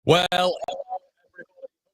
Well,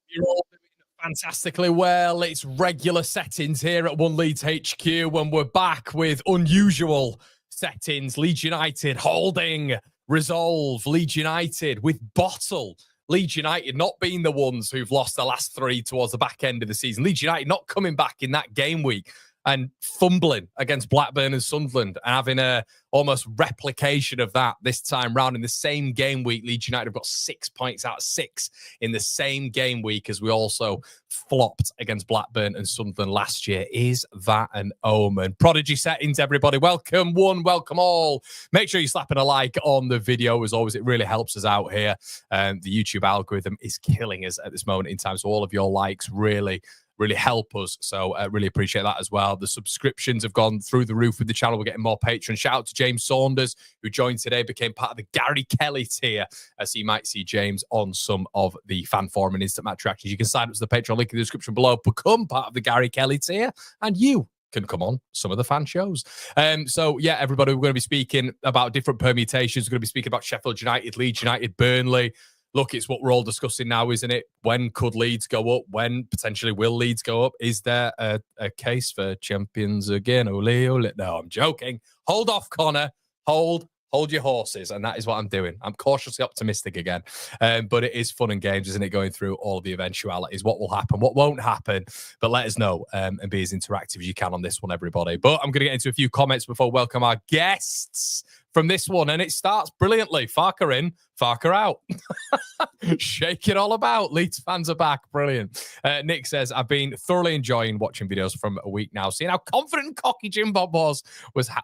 you're all doing fantastically well. It's regular settings here at One Leeds HQ when we're back with unusual settings. Leeds United holding resolve. Leeds United with bottle. Leeds United not being the ones who've lost the last three towards the back end of the season. Leeds United not coming back in that game week and fumbling against Blackburn and Sunderland and having a almost replication of that this time round in the same game week. Leeds United have got 6 points out of 6 in the same game week as we also flopped against Blackburn and Sunderland last year. Is that an omen? Prodigy settings, everybody. Welcome one, welcome all. Make sure you're slapping a like on the video. As always, it really helps us out here. The YouTube algorithm is killing us at this moment in time. So all of your likes really help us. So really appreciate that as well. The subscriptions have gone through the roof with the channel. We're getting more patrons. Shout out to James Saunders, who joined today, became part of the Gary Kelly tier. As you might see James on some of the fan forum and instant match reactions. You can sign up to the Patreon link in the description below, become part of the Gary Kelly tier, and you can come on some of the fan shows. So yeah, everybody, we're going to be speaking about different permutations. We're going to be speaking about Sheffield United, Leeds United, Burnley. Look, it's what we're all discussing now, isn't it? When could Leeds go up? When potentially will Leeds go up? Is there a case for champions again? Ole, ole. No, I'm joking. Hold off, Connor. Hold your horses. And that is what I'm doing. I'm cautiously optimistic again. But it is fun and games, isn't it? Going through all the eventualities. What will happen? What won't happen? But let us know and be as interactive as you can on this one, everybody. But I'm going to get into a few comments before we welcome our guests from this one. And it starts brilliantly. Farker in, Farker out. Shake it all about. Leeds fans are back. Brilliant. Nick says, I've been thoroughly enjoying watching videos from a week now. Seeing how confident and cocky Jim Bob was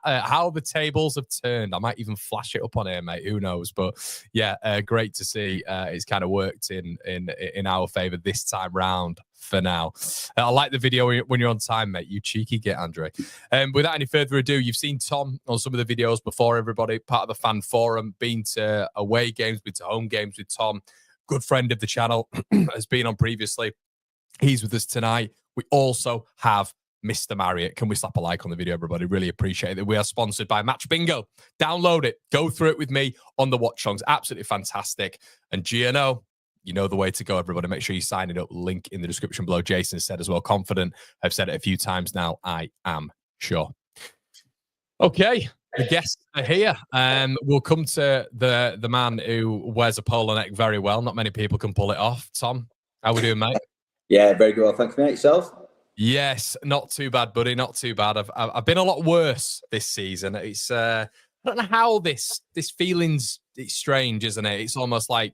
how the tables have turned. I might even flash it up on here, mate. Who knows? But yeah, great to see it's kind of worked in our favour this time round. For now, I like the video when you're on time, mate. You cheeky git, Andre. Without any further ado, you've seen Tom on some of the videos before. Everybody, part of the fan forum, been to away games, been to home games with Tom. Good friend of the channel, has been on previously. He's with us tonight. We also have Mr. Marriott. Can we slap a like on the video, everybody? Really appreciate it. We are sponsored by Match Bingo. Download it. Go through it with me on the watch songs. Absolutely fantastic. And GNO. You know the way to go, everybody. Make sure you sign it up. Link in the description below. Jason said as well. Confident. I've said it a few times now. I am sure. Okay. The guests are here. We'll come to the man who wears a polo neck very well. Not many people can pull it off. Tom, how we doing, mate? Yeah, very good. Well, thank you, mate. Yourself? Yes, not too bad, buddy. Not too bad. I've been a lot worse this season. It's I don't know how this feeling's it's strange, isn't it? It's almost like,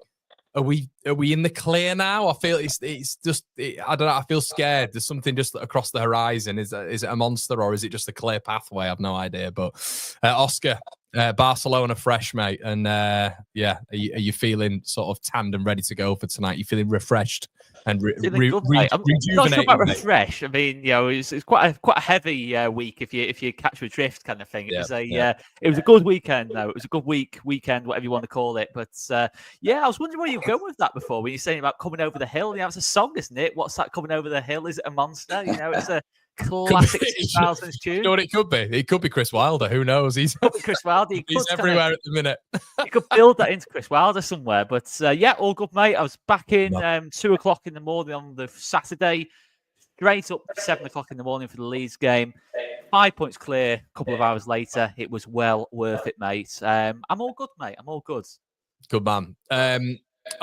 Are we in the clear now? I feel it's just I don't know. I feel scared. There's something just across the horizon. Is it a monster or is it just a clear pathway? I have no idea. But Oscar, Barcelona fresh, mate, and yeah, are you feeling sort of tanned and ready to go for tonight? You feeling refreshed and rejuvenated? I'm not sure about refresh. I mean, you know, it's quite a heavy week if you catch a drift kind of thing. It was it was a good weekend though. It was a good weekend, whatever you want to call it. But yeah, I was wondering where you were going with that before when you're saying about coming over the hill. Yeah, it's a song, isn't it? What's that, coming over the hill? Is it a monster? You know, it's a classic 2000s tune. You know what it could be? It could be Chris Wilder. Who knows? He's Chris Wilder. He's everywhere at the minute. You could build that into Chris Wilder somewhere. But yeah, all good, mate. I was back in 2 o'clock in the morning on the Saturday. Straight up 7 o'clock in the morning for the Leeds game. 5 points clear. A couple of hours later, it was well worth it, mate. I'm all good, mate. I'm all good. Good man.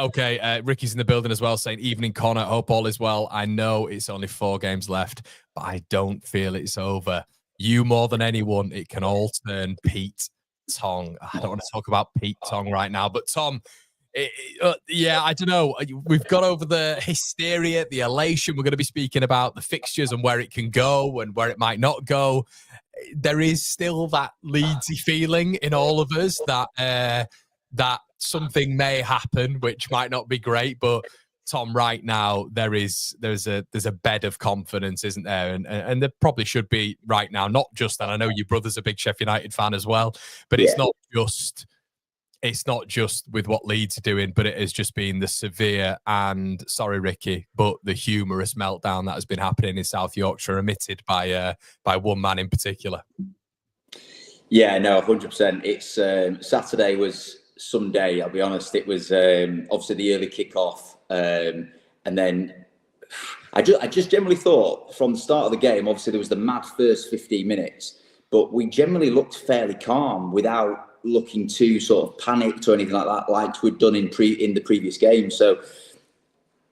Okay, Ricky's in the building as well, saying, evening, Connor. Hope all is well. I know it's only 4 games left, but I don't feel it's over. You more than anyone, it can all turn Pete Tong. I don't want to talk about Pete Tong right now, but Tom, yeah, I don't know. We've got over the hysteria, the elation. We're going to be speaking about the fixtures and where it can go and where it might not go. There is still that Leedsy feeling in all of us that something may happen, which might not be great. But Tom, right now there's a bed of confidence, isn't there? And there probably should be right now. Not just that. I know your brother's a big Sheffield United fan as well, but it's not just with what Leeds are doing, but it has just been the severe and, sorry, Ricky, but the humorous meltdown that has been happening in South Yorkshire, emitted by one man in particular. Yeah, no, 100%. It's Saturday was Sunday, I'll be honest. It was obviously the early kickoff, and then I just generally thought from the start of the game, obviously there was the mad first 15 minutes, but we generally looked fairly calm without looking too sort of panicked or anything like that, like we'd done in the previous game. So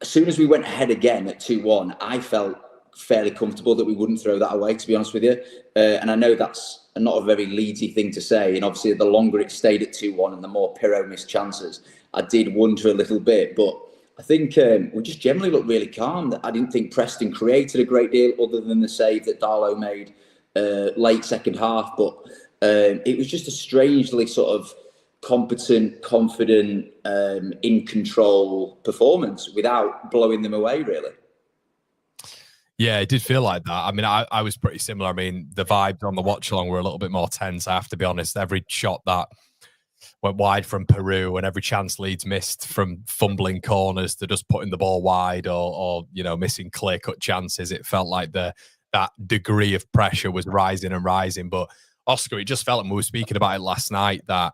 as soon as we went ahead again at 2-1, I felt fairly comfortable that we wouldn't throw that away, to be honest with you. And I know that's not a very Leedsy thing to say. And obviously, the longer it stayed at 2-1 and the more Pirro missed chances, I did wonder a little bit. But I think we just generally looked really calm. I didn't think Preston created a great deal other than the save that Darlow made late second half. But it was just a strangely sort of competent, confident, in control performance without blowing them away, really. Yeah, it did feel like that. I mean, I was pretty similar. I mean, the vibes on the watch along were a little bit more tense, I have to be honest. Every shot that went wide from Peru and every chance Leeds missed from fumbling corners to just putting the ball wide or missing clear-cut chances, it felt like that degree of pressure was rising and rising. But Oscar, it just felt, and we were speaking about it last night, that,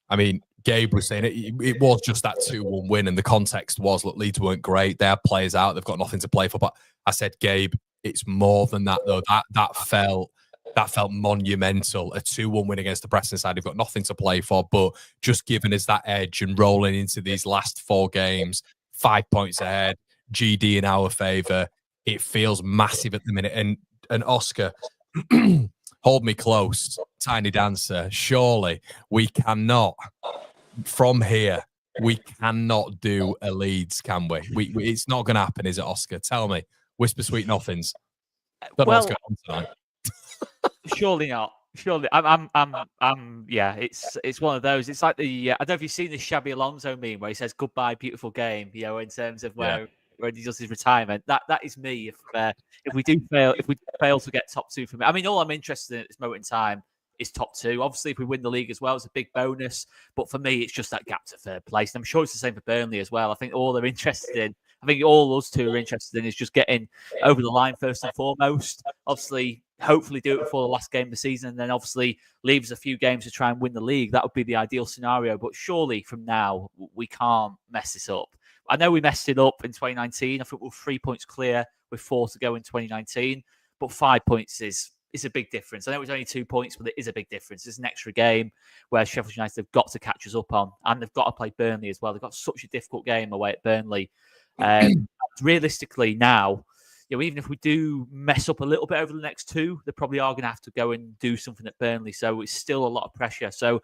I mean, Gabe was saying it was just that 2-1 win, and the context was, look, Leeds weren't great. They had players out. They've got nothing to play for. But I said, Gabe, it's more than that, though. That felt monumental. A 2-1 win against the Preston side. They've got nothing to play for, but just giving us that edge and rolling into these last 4 games, 5 points ahead, GD in our favour. It feels massive at the minute. And Oscar, hold me close, Tiny Dancer. Surely we cannot, from here, we cannot do a Leeds, can we? It's not going to happen, is it, Oscar? Tell me. Whisper sweet nothings. Don't know what's going on tonight. Surely not. Surely, yeah. It's one of those. It's like the I don't know if you've seen the Xabi Alonso meme where he says "goodbye, beautiful game." In terms of where he does his retirement. That is me. If we fail to get top 2 for me, I mean, all I'm interested in at this moment in time is top 2. Obviously, if we win the league as well, it's a big bonus. But for me, it's just that gap to third place. And I'm sure it's the same for Burnley as well. I think all they're interested in, I think all us two are interested in, is just getting over the line first and foremost. Obviously, hopefully do it before the last game of the season, and then obviously leave us a few games to try and win the league. That would be the ideal scenario. But surely from now, we can't mess this up. I know we messed it up in 2019. I think we're 3 points clear with 4 to go in 2019. But 5 points is a big difference. I know it's only 2 points, but it is a big difference. It's an extra game where Sheffield United have got to catch us up on, and they've got to play Burnley as well. They've got such a difficult game away at Burnley. Realistically now, even if we do mess up a little bit over the next 2, they probably are going to have to go and do something at Burnley. So it's still a lot of pressure. So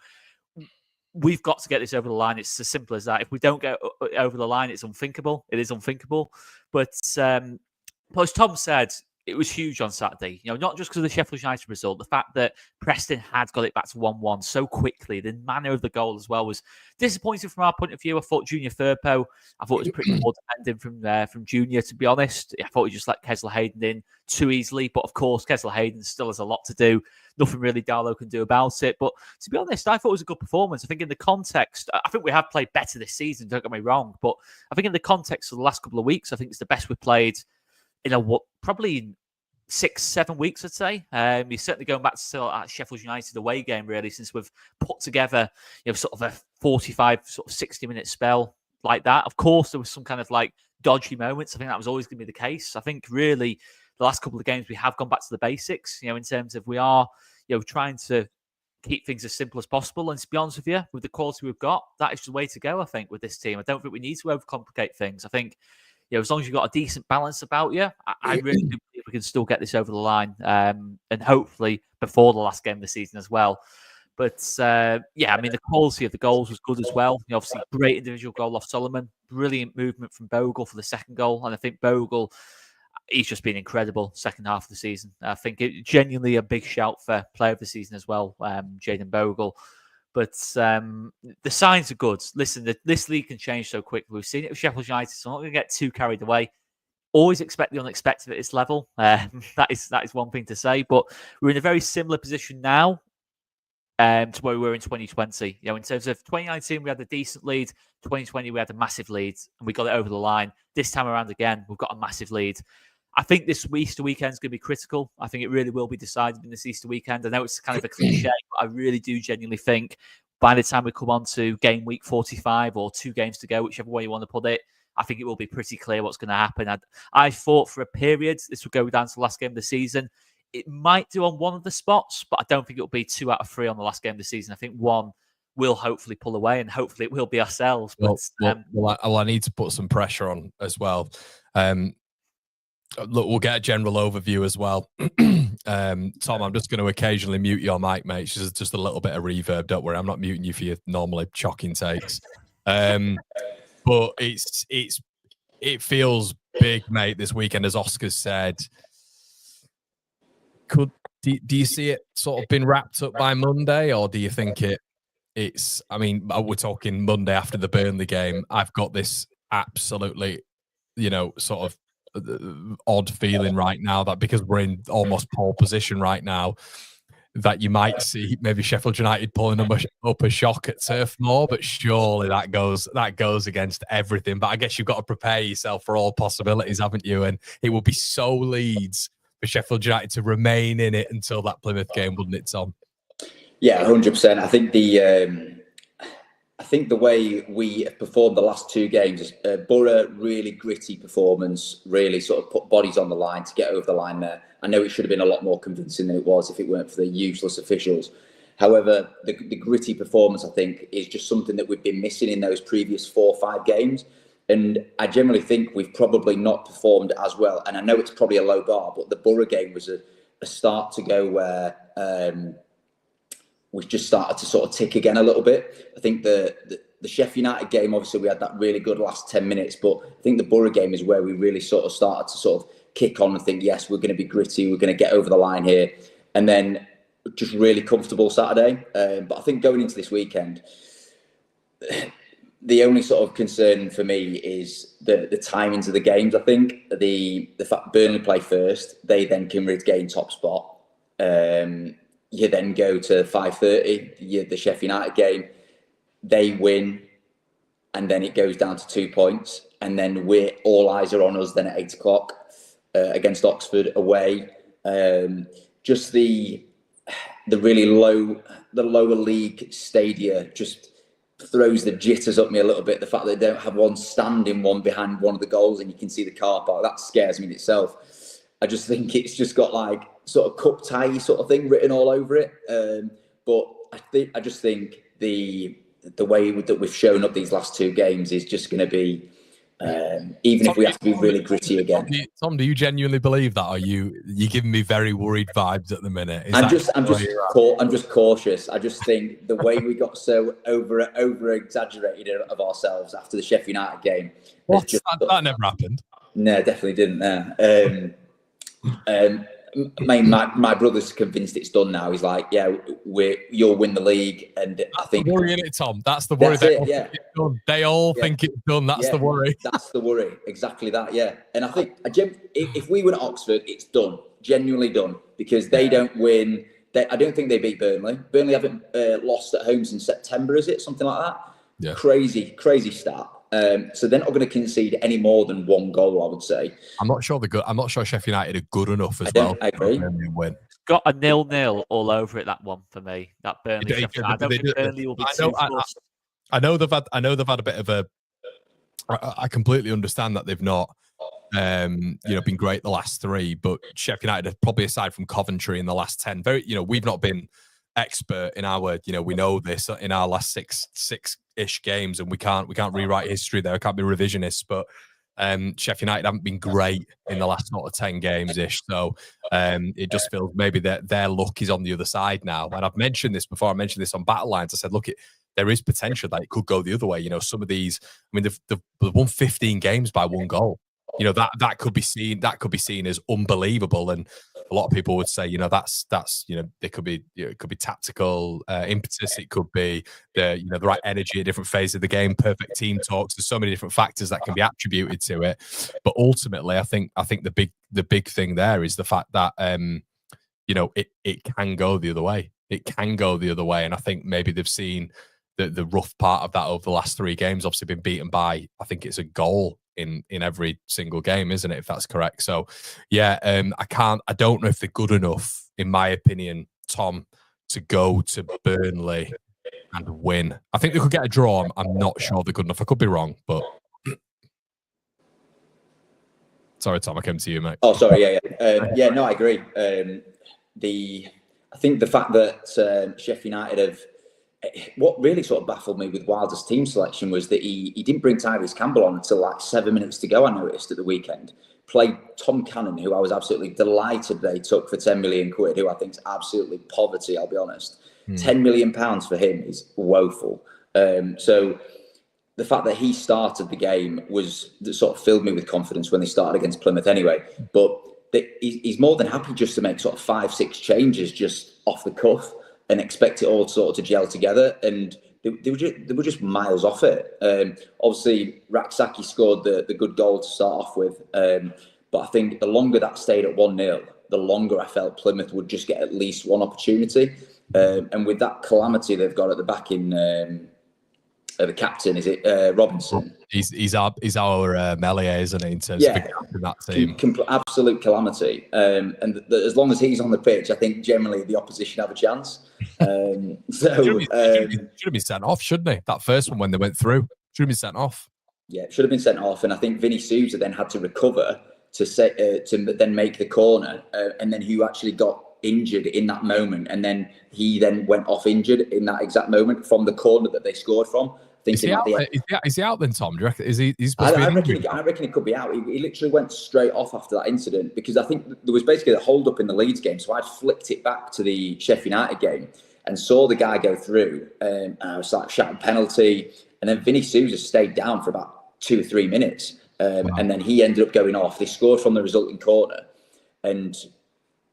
we've got to get this over the line. It's as simple as that. If we don't get over the line, it's unthinkable. It is unthinkable. But as Tom said, it was huge on Saturday. Not just because of the Sheffield United result, the fact that Preston had got it back to 1-1 so quickly. The manner of the goal as well was disappointing from our point of view. I thought Junior Firpo, it was pretty poor defending from Junior, to be honest. I thought he just let Kesler Hayden in too easily. But of course, Kesler Hayden still has a lot to do. Nothing really Darlow can do about it. But to be honest, I thought it was a good performance. I think in the context, I think we have played better this season, don't get me wrong. But I think in the context of the last couple of weeks, I think it's the best we've played probably 6-7 weeks, I'd say. He's certainly going back to Sheffield United away game, really, since we've put together sort of a 45, sort of 60-minute spell like that. Of course, there was some kind of like dodgy moments. I think that was always going to be the case. I think really the last couple of games we have gone back to the basics, in terms of we are trying to keep things as simple as possible. And to be honest with you, with the quality we've got, that is the way to go, I think, with this team. I don't think we need to overcomplicate things. I think as long as you've got a decent balance about you, I really do believe we can still get this over the line, and hopefully before the last game of the season as well. But I mean, the quality of the goals was good as well. Obviously, great individual goal off Solomon, brilliant movement from Bogle for the second goal, and I think Bogle, he's just been incredible second half of the season. I think it genuinely a big shout for player of the season as well, Jayden Bogle. But the signs are good. Listen, this league can change so quickly. We've seen it with Sheffield United, so I'm not going to get too carried away. Always expect the unexpected at this level. That is one thing to say. But we're in a very similar position now to where we were in 2020. In terms of 2019, we had a decent lead. 2020, we had a massive lead, and we got it over the line. This time around again, we've got a massive lead. I think this Easter weekend is going to be critical. I think it really will be decided in this Easter weekend. I know it's kind of a cliche, but I really do genuinely think by the time we come on to game week 45 or 2 games to go, whichever way you want to put it, I think it will be pretty clear what's going to happen. I thought for a period this would go down to the last game of the season. It might do on one of the spots, but I don't think it'll be 2 out of 3 on the last game of the season. I think one will hopefully pull away, and hopefully it will be ourselves. But I need to put some pressure on as well. Look, we'll get a general overview as well. Tom, I'm just going to occasionally mute your mic, mate. It's just a little bit of reverb. Don't worry, I'm not muting you for your normally shocking takes. But it feels big, mate, this weekend, as Oscar said. Do you see it sort of been wrapped up by Monday, or do you think it's? I mean, we're talking Monday after the Burnley game. I've got this absolutely, sort of odd feeling right now that because we're in almost pole position right now, that you might see maybe Sheffield United pulling up a shock at Turf Moor, but surely that goes against everything. But I guess you've got to prepare yourself for all possibilities, haven't you? And it would be so Leeds for Sheffield United to remain in it until that Plymouth game, wouldn't it, Tom? Yeah, 100%. I think the way we have performed the last 2 games is Borough, really gritty performance, really sort of put bodies on the line to get over the line there. I know it should have been a lot more convincing than it was if it weren't for the useless officials. However, the gritty performance, I think, is just something that we've been missing in those previous 4 or 5 games. And I generally think we've probably not performed as well. And I know it's probably a low bar, but the Borough game was a start to go where we just started to sort of tick again a little bit. I think the Sheffield United game, obviously we had that really good last 10 minutes, but I think the Borough game is where we really sort of started to sort of kick on and think, yes, we're going to be gritty, we're going to get over the line here. And then just really comfortable Saturday. But I think going into this weekend, the only sort of concern for me is the timings of the games. I think the fact Burnley play first, they then can regain top spot. You then go to 5:30, the Sheffield United game, they win, and then it goes down to 2 points, and then all eyes are on us then at 8 o'clock against Oxford away. Just the really lower league stadia just throws the jitters up me a little bit. The fact that they don't have one standing one behind one of the goals and you can see the car park, that scares me in itself. I just think it's just got like sort of cup tie sort of thing written all over it. But I just think the way that we've shown up these last 2 games is just going to be, even if we have to be really gritty again. Tom, do you genuinely believe that? Are you giving me very worried vibes at the minute? I'm just cautious. I just think the way we got so over exaggerated of ourselves after the Sheffield United game. That never happened. No, definitely didn't. My brother's convinced it's done now. He's like, yeah, you'll win the league, and I think the worry in it, Tom. That's the worry. They all think it's done. That's the worry. That's the worry. Exactly that. Yeah, and I think if we win at Oxford, it's done. Genuinely done, because they don't win. I don't think they beat Burnley. Burnley haven't lost at home since September, is it? Something like that. Yeah. Crazy stat. So they're not going to concede any more than 1 goal, I would say. I'm not sure Sheffield United are good enough as well. I agree. Win. Got a 0-0 all over it, that one for me. That Burnley. I don't think Burnley will be too close. I know they've had a bit of a. I completely understand that they've not, been great the last 3, but Sheffield United, probably aside from Coventry in the last 10, we've not been expert in our, we know this in our last six-ish games, and we can't rewrite history there. I can't be revisionist, but Sheffield United haven't been great in the last sort of 10 games-ish. So it just feels maybe their luck is on the other side now. And I've mentioned this before. I mentioned this on Battle Lines. I said, look, there is potential that it could go the other way. Some of these, they've won 15 games by 1 goal. That could be seen. That could be seen as unbelievable, and a lot of people would say, that's it could be tactical impetus. It could be the right energy at different phases of the game. Perfect team talks. There's so many different factors that can be attributed to it. But ultimately, I think the big thing there is the fact that it can go the other way. It can go the other way, and I think maybe they've seen the rough part of that over the last 3 games. Obviously, been beaten by, I think it's a goal in every single game, isn't it? If that's correct. So yeah, I don't know if they're good enough, in my opinion, Tom, to go to Burnley and win. I think they could get a draw. I'm not sure they're good enough. I could be wrong, but sorry, Tom, I came to you, mate. Oh, sorry. Yeah. No, I agree. I think the fact that Sheffield United have, what really sort of baffled me with Wilder's team selection was that he didn't bring Tyrese Campbell on until like 7 minutes to go, I noticed, at the weekend. Played Tom Cannon, who I was absolutely delighted they took for 10 million quid, who I think is absolutely poverty, I'll be honest. 10 million pounds for him is woeful. So the fact that he started the game sort of filled me with confidence when they started against Plymouth anyway. But he's more than happy just to make sort of 5-6 changes just off the cuff and expect it all sort of to gel together. And they were just miles off it. Obviously, Raksaki scored the good goal to start off with. But I think the longer that stayed at 1-0, the longer I felt Plymouth would just get at least one opportunity. And with that calamity they've got at the back in the captain, is it Robinson? He's our Melier, isn't he, in terms of that team? Absolute calamity. And as long as he's on the pitch, I think generally the opposition have a chance. Should have been sent off, shouldn't he? That first one when they went through should have been sent off. Yeah, should have been sent off. And I think Vinny Sousa then had to recover to then make the corner, and then who actually got injured in that moment, and then he then went off injured in that exact moment from the corner that they scored from. Is he out then, Tom? Do you reckon? He's supposed to be I reckon he could be out. He literally went straight off after that incident, because I think there was basically a hold up in the Leeds game. So I flicked it back to the Sheffield United game and saw the guy go through, and I was like, shouting penalty. And then Vinny Sousa stayed down for about 2 or 3 minutes. And then he ended up going off. They scored from the resulting corner. And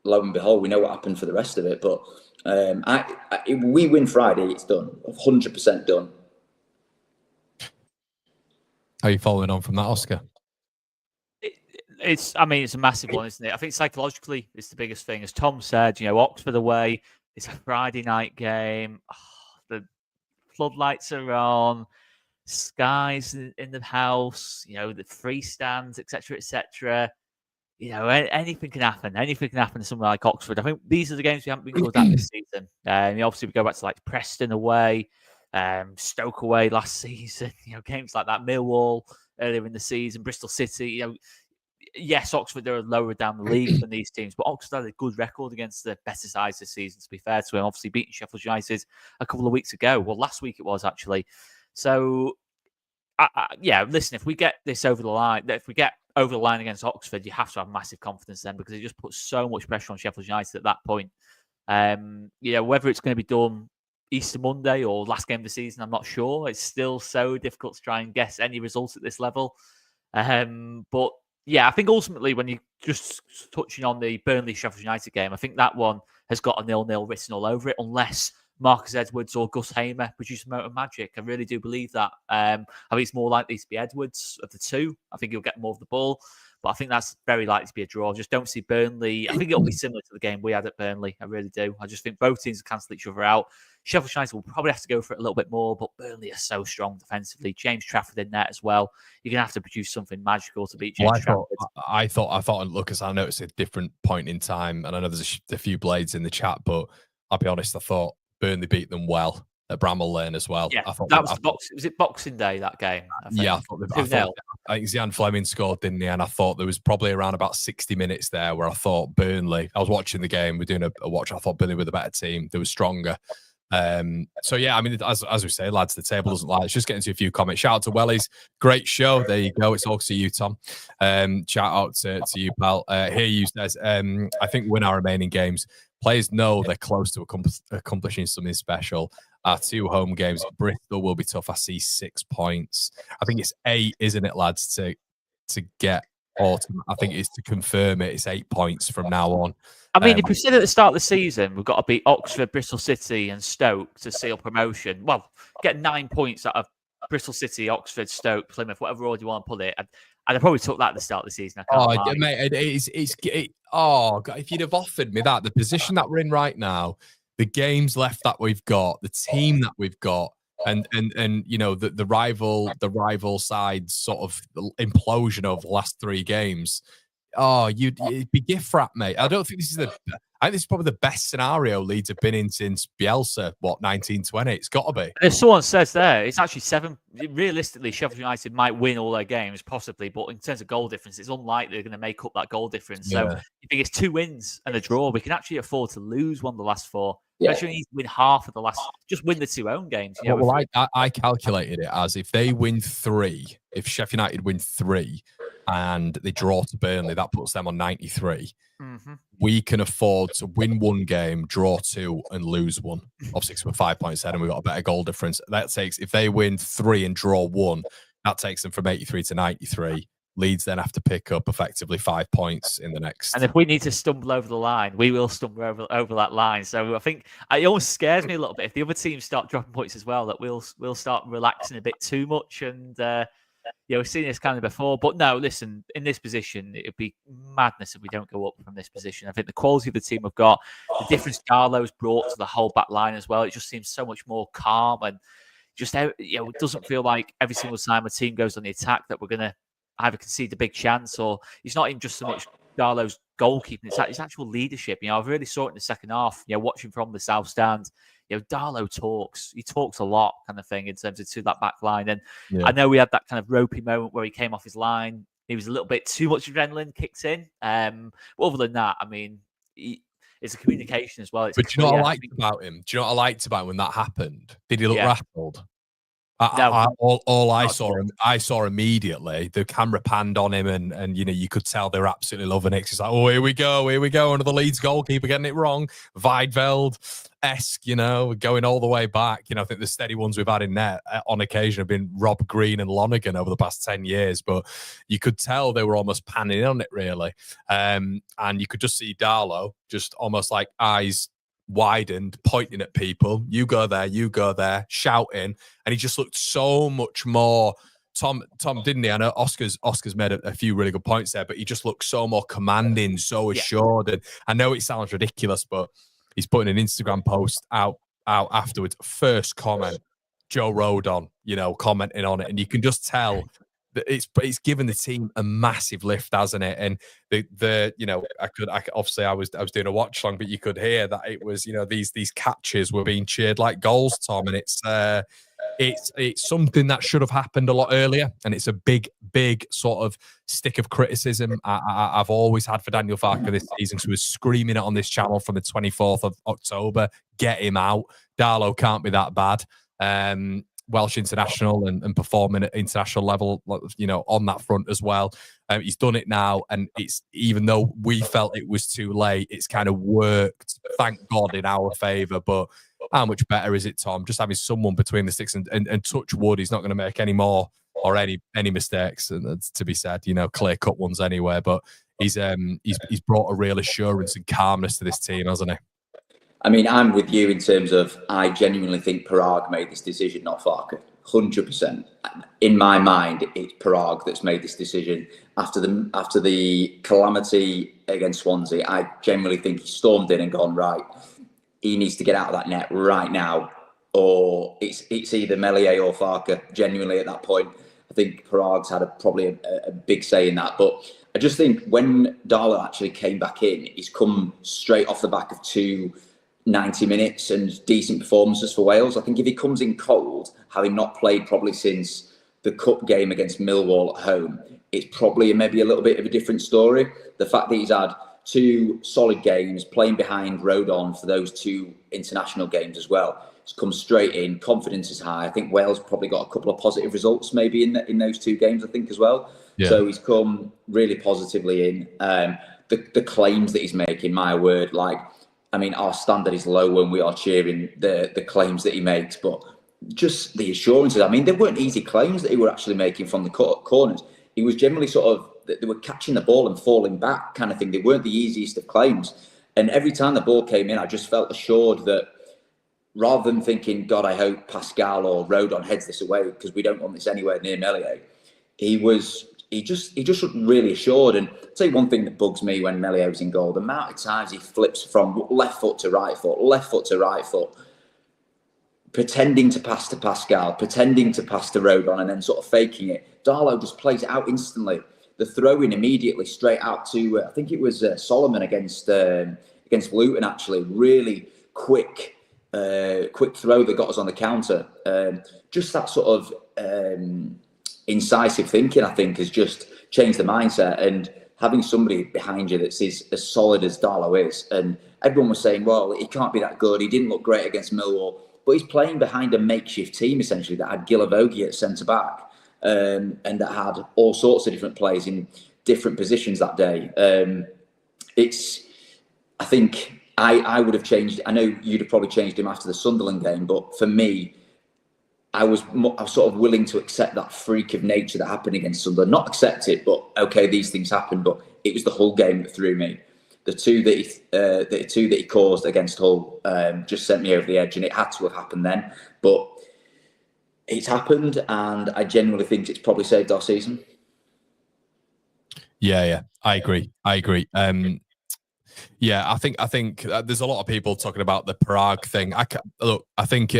lo and behold, we know what happened for the rest of it. But if we win Friday, it's done. 100% done. How are you following on from that, Oscar? It's a massive one, isn't it? I think psychologically, it's the biggest thing. As Tom said, Oxford away, it's a Friday night game. The floodlights are on, skies in the house, the free stands, etc., etc. Anything can happen. Anything can happen to somewhere like Oxford. I think these are the games we haven't been good at this season. Obviously, we go back to like Preston away, Stoke away last season. Games like that, Millwall earlier in the season, Bristol City. Yes, Oxford, they're lower down the league than these teams, but Oxford had a good record against the better sides this season, to be fair to him. Obviously, beating Sheffield United a couple of weeks ago. Well, last week it was actually. So, listen, if we get this over the line, against Oxford, you have to have massive confidence then, because it just puts so much pressure on Sheffield United at that point. Whether it's going to be done Easter Monday or last game of the season, I'm not sure. It's still so difficult to try and guess any results at this level. But yeah, I think ultimately, when you're just touching on the Burnley-Sheffield United game, I think that one has got a 0-0 written all over it, unless Marcus Edwards or Gus Hamer produce a moment of magic. I really do believe that. I think it's more likely to be Edwards of the two. I think he'll get more of the ball, but I think that's very likely to be a draw. I just don't see Burnley. I think it'll be similar to the game we had at Burnley. I really do. I just think both teams will cancel each other out. Sheffield United will probably have to go for it a little bit more, but Burnley are so strong defensively. James Trafford in there as well. You're going to have to produce something magical to beat James Trafford. I thought, Lucas, I noticed a different point in time, and I know there's a few blades in the chat, but I'll be honest, I thought Burnley beat them well at Bramall Lane as well. Yeah, I thought was it Boxing Day, that game? I think Zian Fleming scored, didn't he? And I thought there was probably around about 60 minutes there where I thought Burnley, I was watching the game, we're doing a watch, I thought Burnley were the better team. They were stronger. So yeah, as we say, lads, the table doesn't lie. Let's just get into a few comments. Shout out to Wellies, great show. There you go. It's all to you, Tom. Shout out to you, pal. Here you says, I think win our remaining games. Players know they're close to accomplishing something special. Our 2 home games, Bristol will be tough. I see 6 points. I think it's 8, isn't it, lads, to get autumn. I think it's to confirm it. It's 8 points from now on. If we said at the start of the season, we've got to beat Oxford, Bristol City and Stoke to seal promotion. Well, get 9 points out of Bristol City, Oxford, Stoke, Plymouth, whatever order you want to put it. I'd probably took that at the start of the season. Mate, if you'd have offered me that, the position that we're in right now, the games left that we've got, the team that we've got, and the rival side sort of implosion of the last 3 games. it'd be gift wrap, mate. I don't think this is I think this is probably the best scenario Leeds have been in since Bielsa, 1920? It's got to be. If someone says there, it's actually 7. Realistically, Sheffield United might win all their games, possibly, but in terms of goal difference, it's unlikely they're going to make up that goal difference. So you think it's 2 wins and a draw. We can actually afford to lose one of the last 4. Yeah. Actually, need to win half of the last. Just win the 2 home games. You know, well, I calculated it as if they win 3, if Sheffield United win 3, and they draw to Burnley, that puts them on 93. Mm-hmm. We can afford to win 1 game, draw 2, and lose 1. Obviously, we're 5 points ahead, and we've got a better goal difference. That takes, if they win 3 and draw 1, that takes them from 83 to 93. Leeds then have to pick up effectively 5 points in the next. And if we need to stumble over the line, we will stumble over that line. So I think it almost scares me a little bit if the other teams start dropping points as well, that we'll start relaxing a bit too much. And we've seen this kind of before. But no, listen, in this position, it'd be madness if we don't go up from this position. I think the quality of the team we've got, the difference Darlow's brought to the whole back line as well, it just seems so much more calm, and just it doesn't feel like every single time a team goes on the attack that we're going to either concede a big chance, or it's not even just so much Darlow's goalkeeping, it's actual leadership. I've really saw it in the second half, watching from the south stand. Darlow talks. He talks a lot, kind of thing, in terms of to that back line. And I know we had that kind of ropey moment where he came off his line. He was a little bit too much adrenaline kicked in. But other than that, I mean, it's a communication as well. But do you know what I liked about him? Do you know what I liked about him when that happened? Did he look rattled? All I saw immediately, the camera panned on him, and you could tell they were absolutely loving it. It's like, oh, here we go, another Leeds goalkeeper getting it wrong, Weidveld-esque, going all the way back. I think the steady ones we've had in net on occasion have been Rob Green and Lonergan over the past 10 years, but you could tell they were almost panning on it, really. And you could just see Darlow just almost like eyes widened, pointing at people, you go there, shouting, and he just looked so much more Tom, didn't he? I know Oscar's made a few really good points there, but he just looked so more commanding, so assured. And I know it sounds ridiculous, but he's putting an Instagram post out afterwards. First comment, Joe Rodon, commenting on it, and you can just tell that it's given the team a massive lift, hasn't it? And I could obviously I was doing a watch long, but you could hear that it was these catches were being cheered like goals, Tom, and it's something that should have happened a lot earlier, and it's a big sort of stick of criticism I've always had for Daniel Farke this season. So he was screaming it on this channel from the 24th of October, get him out. Darlow can't be that bad. Welsh international and performing at international level, on that front as well. He's done it now, and it's, even though we felt it was too late, it's kind of worked, thank God, in our favour. But how much better is it, Tom? Just having someone between the sticks and touch wood, he's not going to make any more or any mistakes, and to be said, clear cut ones anyway. But he's brought a real assurance and calmness to this team, hasn't he? I mean, I'm with you in terms of, I genuinely think Parag made this decision, not Farke. 100%. In my mind, it's Parag that's made this decision after the calamity against Swansea. I genuinely think he stormed in and gone, right, he needs to get out of that net right now, or it's either Meslier or Farke. Genuinely, at that point, I think Parag's had probably a big say in that. But I just think when Darlow actually came back in, he's come straight off the back of 90 minutes and decent performances for Wales. I think if he comes in cold, having not played probably since the cup game against Millwall at home, it's probably maybe a little bit of a different story. The fact that he's had 2 solid games, playing behind Rodon for those 2 international games as well, he's come straight in, confidence is high. I think Wales probably got a couple of positive results maybe in those 2 games, I think, as well. Yeah. So he's come really positively in. The claims that he's making, my word, our standard is low when we are cheering the claims that he makes, but just the assurances. They weren't easy claims that he were actually making from the corners. He was generally they were catching the ball and falling back kind of thing. They weren't the easiest of claims. And every time the ball came in, I just felt assured that, rather than thinking, God, I hope Pascal or Rodon heads this away because we don't want this anywhere near Meslier, he just looked really assured. And I'll tell you one thing that bugs me when Meslier was in goal: the amount of times he flips from left foot to right foot, pretending to pass to Pascal, pretending to pass to Rodon, and then sort of faking it. Darlow just plays it out instantly. the throw-in immediately straight out to, I think it was Solomon against Luton, actually. Really quick throw that got us on the counter. Just that sort of incisive thinking, I think, has just changed the mindset. And having somebody behind you that's as solid as Darlow is, and everyone was saying, well, he can't be that good. He didn't look great against Millwall. But he's playing behind a makeshift team, essentially, that had Gilavogi at centre-back and that had all sorts of different players in different positions that day. I think I would have changed. I know you'd have probably changed him after the Sunderland game, but for me, I was sort of willing to accept that freak of nature that happened against Sunderland. Not accept it, but okay, these things happen. But it was the Hull game that threw me. The two that he caused against Hull just sent me over the edge, and it had to have happened then. But it's happened, and I genuinely think it's probably saved our season. Yeah, I agree. Yeah, I think there's a lot of people talking about the Prague thing. I think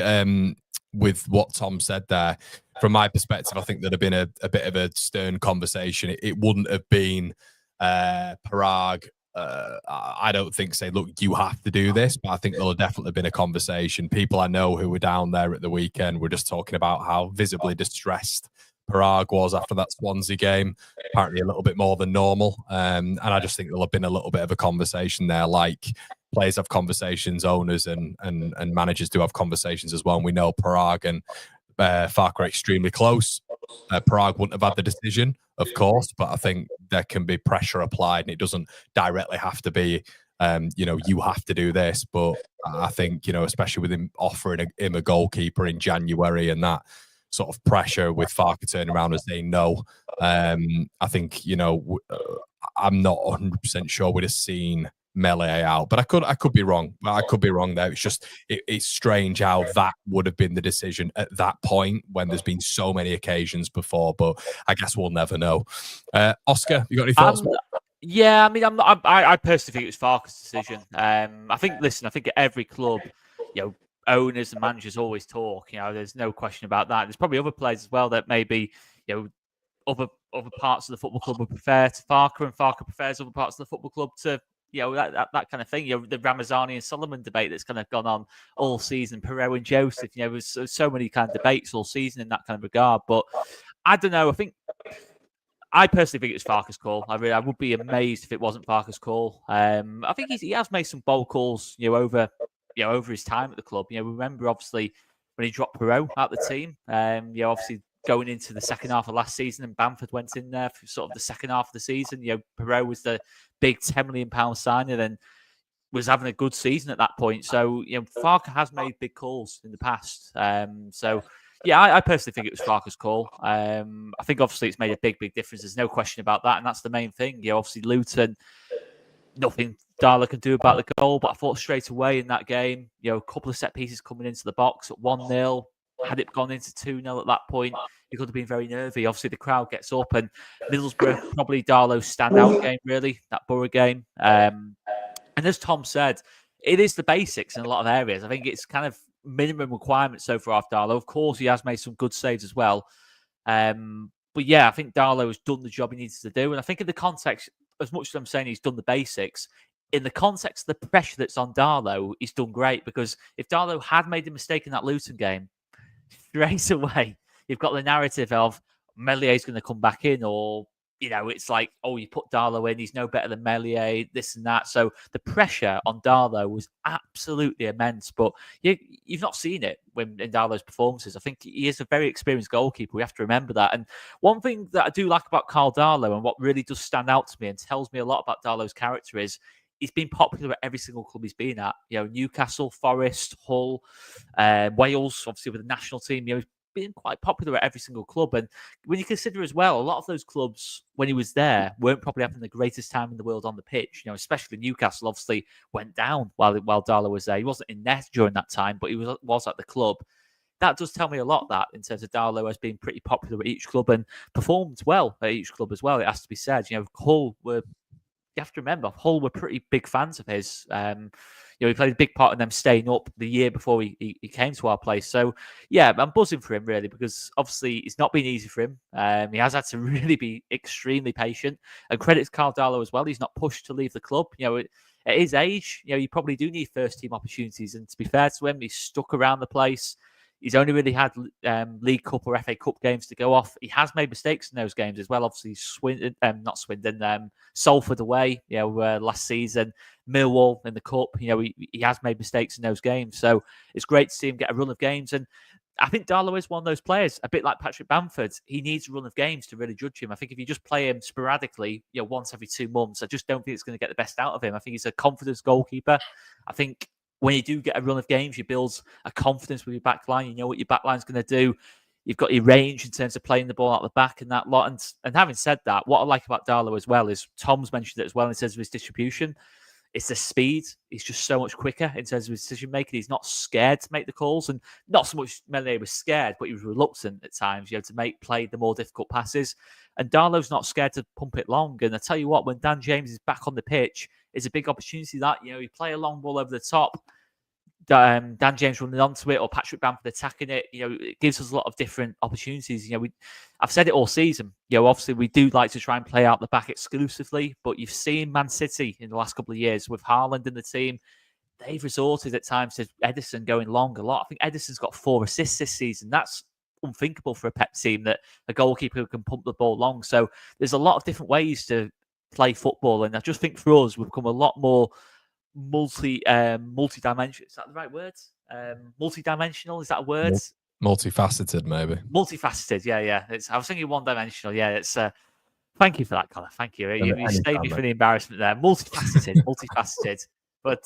with what Tom said there, from my perspective, I think there'd have been a bit of a stern conversation. It wouldn't have been Prague. I don't think say, look, you have to do this, but I think there'll have definitely been a conversation. People I know who were down there at the weekend were just talking about how visibly distressed Prague was after that Swansea game, apparently a little bit more than normal. And I just think there'll have been a little bit of a conversation there, like players have conversations, owners and managers do have conversations as well. And we know Prague and Farke are extremely close. Prague wouldn't have had the decision, of course, but I think there can be pressure applied and it doesn't directly have to be, you have to do this. But I think, especially with him offering him a goalkeeper in January and that sort of pressure with Farke turning around and saying no, I think, I'm not 100% sure we'd have seen Melee out, but I could be wrong. I could be wrong there. It's just it's strange how that would have been the decision at that point when there's been so many occasions before. But I guess we'll never know. Oscar, you got any thoughts? Yeah, I mean, I personally think it was Farke's decision. I think at every club, owners and managers always talk. There's no question about that. There's probably other players as well that maybe other parts of the football club would prefer to Farke, and Farke prefers other parts of the football club to. That kind of thing. The Ramazani and Solomon debate that's kind of gone on all season. Perot and Joseph. There's so many kind of debates all season in that kind of regard. But I don't know. I personally think it was Farke's call. I would be amazed if it wasn't Farke's call. I think he has made some bold calls. Over his time at the club. Remember obviously when he dropped Perot out of the team. Obviously. Going into the second half of last season, and Bamford went in there for sort of the second half of the season. Perot was the big £10 million signing and was having a good season at that point. So, Farke has made big calls in the past. I personally think it was Farke's call. I think obviously it's made a big difference. There's no question about that, and that's the main thing. Obviously Luton, nothing Darla can do about the goal, but I thought straight away in that game, a couple of set pieces coming into the box at 1-0. Had it gone into 2-0 at that point, it could have been very nervy. Obviously, the crowd gets up, and Middlesbrough, probably Darlow's standout game, really, that Borough game. And as Tom said, it is the basics in a lot of areas. I think it's kind of minimum requirements so far off Darlow. Of course, he has made some good saves as well. But yeah, I think Darlow has done the job he needs to do. And I think in the context, as much as I'm saying he's done the basics, in the context of the pressure that's on Darlow, he's done great. Because if Darlow had made a mistake in that Luton game, straight away, you've got the narrative of Mellier's going to come back in, or, it's like, oh, you put Darlow in, he's no better than Meslier, this and that. So the pressure on Darlow was absolutely immense, but you've not seen it in Darlow's performances. I think he is a very experienced goalkeeper. We have to remember that. And one thing that I do like about Carl Darlow, and what really does stand out to me and tells me a lot about Darlow's character, is he's been popular at every single club he's been at. Newcastle, Forest, Hull, Wales, obviously with the national team. He's been quite popular at every single club. And when you consider as well, a lot of those clubs, when he was there, weren't probably having the greatest time in the world on the pitch. Especially Newcastle obviously went down while Darlow was there. He wasn't in net during that time, but he was at the club. That does tell me a lot, that in terms of Darlow has been pretty popular at each club and performed well at each club as well. It has to be said. Hull were... You have to remember, Hull were pretty big fans of his. he played a big part in them staying up the year before he came to our place. So yeah, I'm buzzing for him really, because obviously it's not been easy for him. He has had to really be extremely patient, and credit to Carl Darlow as well. He's not pushed to leave the club. At his age, you probably do need first team opportunities. And to be fair to him, he's stuck around the place. He's only really had League Cup or FA Cup games to go off. He has made mistakes in those games as well. Obviously, Salford away, last season, Millwall in the Cup. He has made mistakes in those games. So it's great to see him get a run of games. And I think Darlow is one of those players, a bit like Patrick Bamford. He needs a run of games to really judge him. I think if you just play him sporadically, once every 2 months, I just don't think it's going to get the best out of him. I think he's a confidence goalkeeper. I think when you do get a run of games, you build a confidence with your back line. You know what your back line's going to do. You've got your range in terms of playing the ball out the back and that lot. And having said that, what I like about Darlow as well is Tom's mentioned it as well in terms of his distribution. It's the speed. He's just so much quicker in terms of his decision making. He's not scared to make the calls, and not so much Melier was scared, but he was reluctant at times, to play the more difficult passes. And Darlow's not scared to pump it long. And I tell you what, when Dan James is back on the pitch, it's a big opportunity that you play a long ball over the top. Dan James running onto it, or Patrick Bamford attacking it, it gives us a lot of different opportunities. I've said it all season. Obviously we do like to try and play out the back exclusively, but you've seen Man City in the last couple of years with Haaland in the team. They've resorted at times to Edison going long a lot. I think Edison's got 4 assists this season. That's unthinkable for a Pep team, that a goalkeeper who can pump the ball long. So there's a lot of different ways to play football, and I just think for us we've become a lot more multi-dimensional. Is that the right word? Multi-dimensional, is that a word? Multifaceted, maybe. Multifaceted, yeah. I was thinking one-dimensional. Yeah, it's. Thank you for that, Connor. Thank you. You saved me from the embarrassment there. Multifaceted. But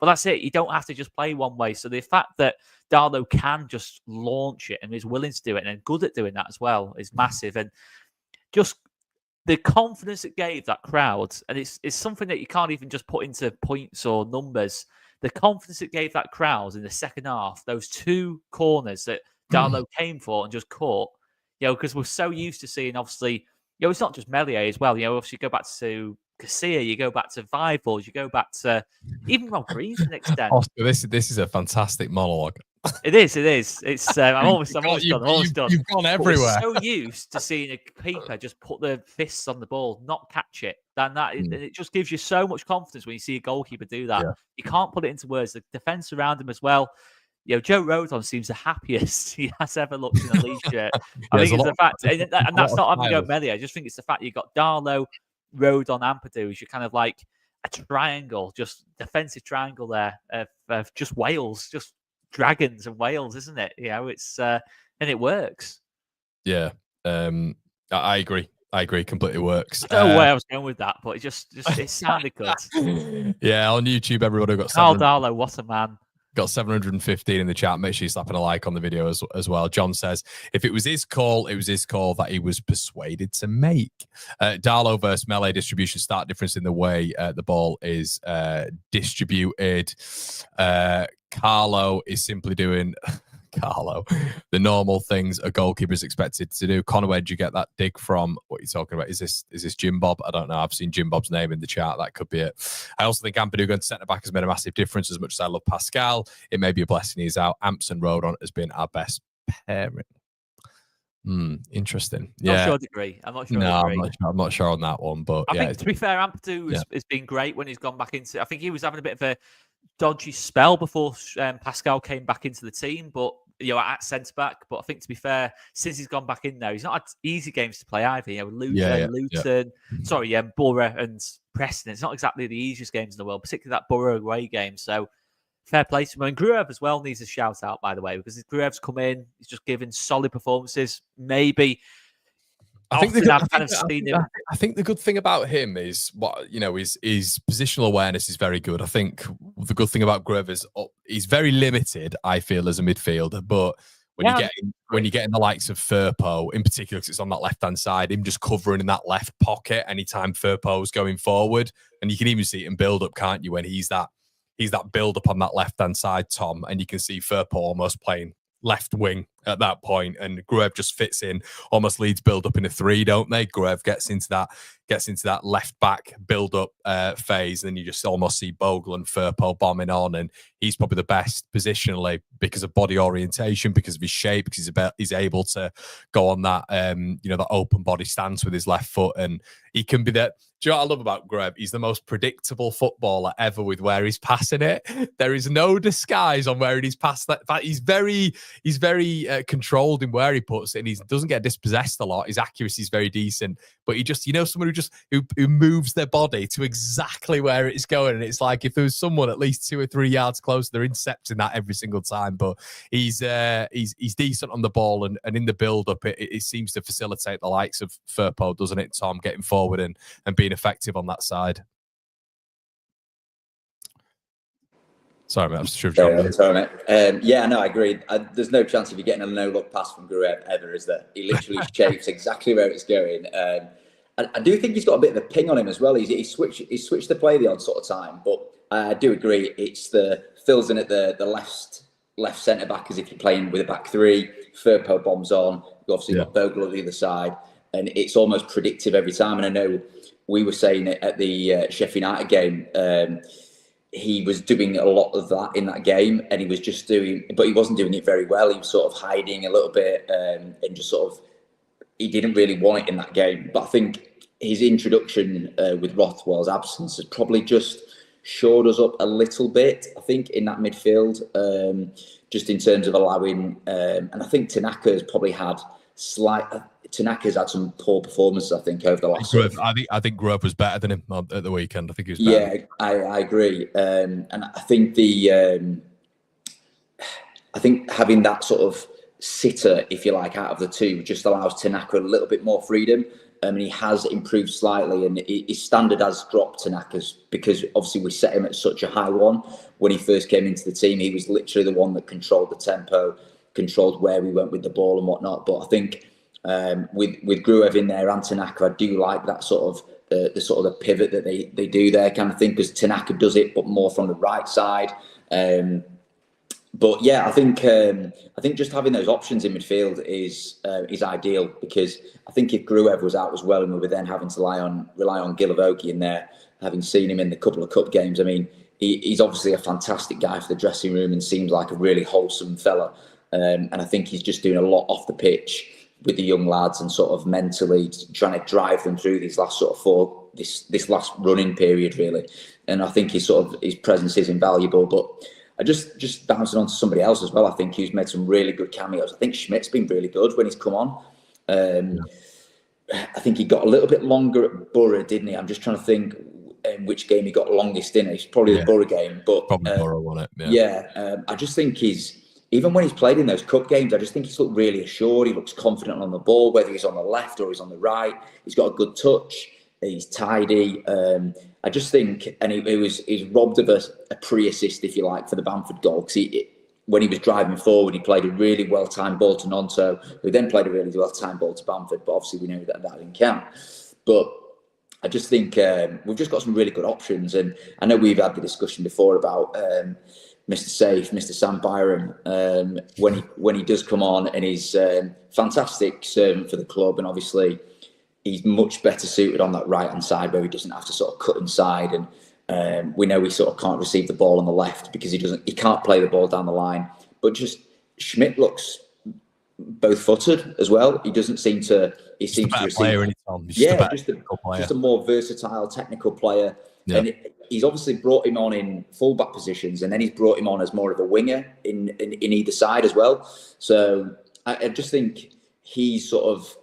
that's it. You don't have to just play one way. So the fact that Darlow can just launch it and is willing to do it and good at doing that as well is massive. And just the confidence it gave that crowd, and it's something that you can't even just put into points or numbers. The confidence it gave that crowd in the second half, those 2 corners that Darlow came for and just caught, because we're so used to seeing, obviously, it's not just Melier as well. Obviously, you go back to Casilla, you go back to Vivals, you go back to even Rob Green to an extent. Oscar, this is a fantastic monologue. It is. It's. I'm almost done. You've gone everywhere. We're so used to seeing a keeper just put their fists on the ball, not catch it. It just gives you so much confidence when you see a goalkeeper do that. Yeah. You can't put it into words. The defense around him as well. Joe Rodon seems the happiest he has ever looked in a Leeds shirt. I think it's the fact, and that's not having to go Melier. I just think it's the fact you've got Darlow, Rodon, Ampadu. You're kind of like a triangle, just defensive triangle there of just Wales, just dragons and Wales, isn't it? It's and it works. Yeah, I agree. Completely works. I don't know where I was going with that, but it sounded good. Yeah, on YouTube, everybody got Carl Darlow, what a man. Got 715 in the chat. Make sure you're slapping a like on the video as well. John says, if it was his call, it was his call that he was persuaded to make. Darlow versus Melee distribution, start difference in the way the ball is distributed. Carlo is simply doing... Carlo, the normal things a goalkeeper is expected to do. Connor, where'd you get that dig from? What you're talking about? Is this Jim Bob? I don't know. I've seen Jim Bob's name in the chat. That could be it. I also think Ampadu going to centre back has made a massive difference. As much as I love Pascal, it may be a blessing he's out. Amps and Rodon has been our best pairing. Interesting. I'm not sure I'd agree. I'm not sure on that one. But I think, to be fair, Ampadu has been great when he's gone back into. I think he was having a bit of a dodgy spell before Pascal came back into the team, but at centre back. But I think, to be fair, since he's gone back in there, he's not had easy games to play either. Luton, Borough and Preston. It's not exactly the easiest games in the world, particularly that Borough away game. So fair play to him. And Gruev as well needs a shout out, by the way, because Gruev's come in, he's just given solid performances. Maybe. I think the good thing about him is his positional awareness is very good. I think the good thing about Gruev is he's very limited, I feel, as a midfielder. But when you get in the likes of Firpo, in particular, because it's on that left-hand side, him just covering in that left pocket anytime Firpo's going forward, and you can even see it in build-up, can't you? When he's that build-up on that left-hand side, Tom, and you can see Firpo almost playing left wing at that point, and Gruev just fits in. Almost Leeds build up in a 3, don't they? Gruev gets into that left back build up phase, and then you just almost see Bogle and Firpo bombing on, and he's probably the best positionally because of body orientation, because of his shape, because he's able to go on that that open body stance with his left foot, and he can be that. Do you know what I love about Gruev? He's the most predictable footballer ever with where he's passing it. There is no disguise on where he's passed that. In fact, he's very controlled in where he puts it, and he doesn't get dispossessed a lot. His accuracy is very decent, but he just, someone who moves their body to exactly where it's going, and it's like if there was someone at least 2 or 3 yards closer, they're intercepting that every single time. But he's decent on the ball, and in the build up, it seems to facilitate the likes of Firpo, doesn't it, Tom, getting forward and being effective on that side. Sorry, mate. I'm sure. Sorry, mate. No, I agree. There's no chance of you getting a no-look pass from Gruev ever, is there? He literally shapes exactly where it's going. I do think he's got a bit of a ping on him as well. He switched the play the odd sort of time, but I do agree. It's fills in at the left centre back as if you're playing with a back 3. Firpo bombs on. You obviously got Bogle on the other side, and it's almost predictive every time. And I know we were saying it at the Sheffield United game. He was doing a lot of that in that game, and he was just but he wasn't doing it very well. He was sort of hiding a little bit, and just sort of, he didn't really want it in that game. But I think his introduction with Rothwell's absence has probably just shored us up a little bit, I think, in that midfield, just in terms of allowing, and I think Tanaka's probably had Tanaka's had some poor performances, I think, over the last. I think Gruev was better than him at the weekend. I think he was better. Yeah, I agree, and I think I think having that sort of sitter, if you like, out of the two just allows Tanaka a little bit more freedom. And he has improved slightly, and his standard has dropped, Tanaka's, because obviously we set him at such a high one. When he first came into the team, he was literally the one that controlled the tempo, controlled where we went with the ball and whatnot. But I think with Gruev in there and Tanaka, I do like that sort of the pivot that they do there kind of thing, because Tanaka does it, but more from the right side. But yeah, I think just having those options in midfield is ideal, because I think if Gruev was out as well, and we were then having to rely on Gilavogi in there, having seen him in the couple of cup games, I mean, he's obviously a fantastic guy for the dressing room and seems like a really wholesome fella. And I think he's just doing a lot off the pitch with the young lads and sort of mentally trying to drive them through these last sort of this last running period, really. And I think his presence is invaluable. But I just bouncing on to somebody else as well, I think he's made some really good cameos. I think Schmidt's been really good when he's come on. I think he got a little bit longer at Borough, didn't he? I'm just trying to think in which game he got longest in. It's probably the Borough game. But probably Borough won it. I just think even when he's played in those cup games, I just think he's looked really assured. He looks confident on the ball, whether he's on the left or he's on the right. He's got a good touch. He's tidy. I just think, and he's robbed of a pre-assist, if you like, for the Bamford goal, because when he was driving forward, he played a really well-timed ball to Nonto, who then played a really well-timed ball to Bamford, but obviously we know that didn't count. But I just think we've just got some really good options, and I know we've had the discussion before about Mr. Safe, Mr. Sam Byram, when he does come on, and he's fantastic servant for the club, and obviously he's much better suited on that right-hand side where he doesn't have to sort of cut inside, and we know he sort of can't receive the ball on the left because he can't play the ball down the line. But just Schmidt looks both-footed as well. He doesn't seem to. He seems to receive. Just a more versatile, technical player. Yeah. And he's obviously brought him on in full-back positions, and then he's brought him on as more of a winger in either side as well. So I just think he's sort of.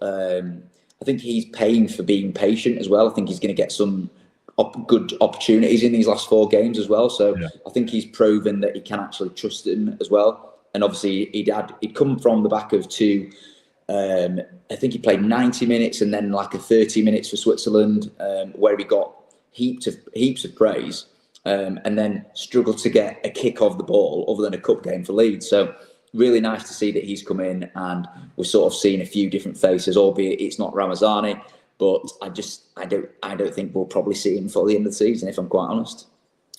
I think he's paying for being patient as well. I think he's going to get some good opportunities in these last 4 games as well. So I think he's proven that he can actually trust him as well. And obviously he'd come from the back of 2. I think he played 90 minutes and then like a 30 minutes for Switzerland, where he got heaps of praise, and then struggled to get a kick of the ball other than a cup game for Leeds. So really nice to see that he's come in, and we're sort of seeing a few different faces, albeit it's not Ramazani. But I don't think we'll probably see him for the end of the season, if I'm quite honest.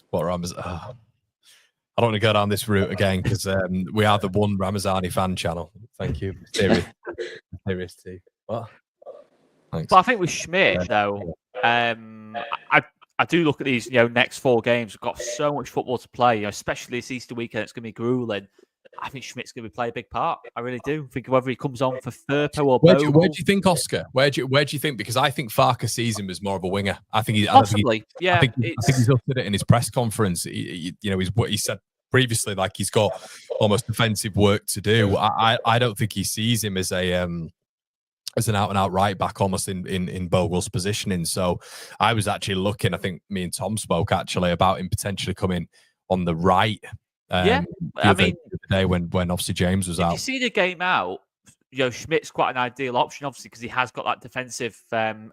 What Ramazani? I don't want to go down this route again because we are the one Ramazani fan channel. Thank you. Serious T. What? Thanks. But I think with Schmidt, though, I do look at these, next 4 games. We've got so much football to play, especially this Easter weekend. It's going to be grueling. I think Schmidt's going to play a big part. I really do. Think whether he comes on for Firpo or Bogle. Where do you think, Oscar? Where do you think? Because I think Farke sees him as more of a winger. I think possibly. I think he's uttered it in his press conference. He's what he said previously, like he's got almost defensive work to do. I don't think he sees him as an out and out right back, almost in Bogle's positioning. So I was actually looking. I think me and Tom spoke actually about him potentially coming on the right. The other day when obviously James was out. If you see the game out, Schmidt's quite an ideal option, obviously, because he has got that defensive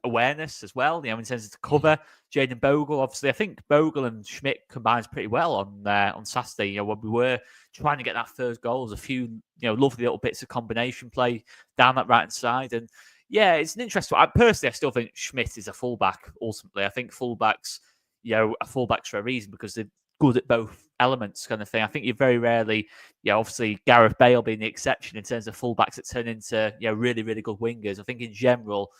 awareness as well, in terms of to cover Jayden Bogle. Obviously, I think Bogle and Schmidt combines pretty well on Saturday. When we were trying to get that first goal, there's a few lovely little bits of combination play down that right hand side, and it's an interesting one. Personally, I still think Schmidt is a fullback. Ultimately, I think fullbacks, are fullbacks for a reason because they're good at both elements, kind of thing. I think you very rarely, obviously Gareth Bale being the exception in terms of fullbacks that turn into really, really good wingers. I think in general,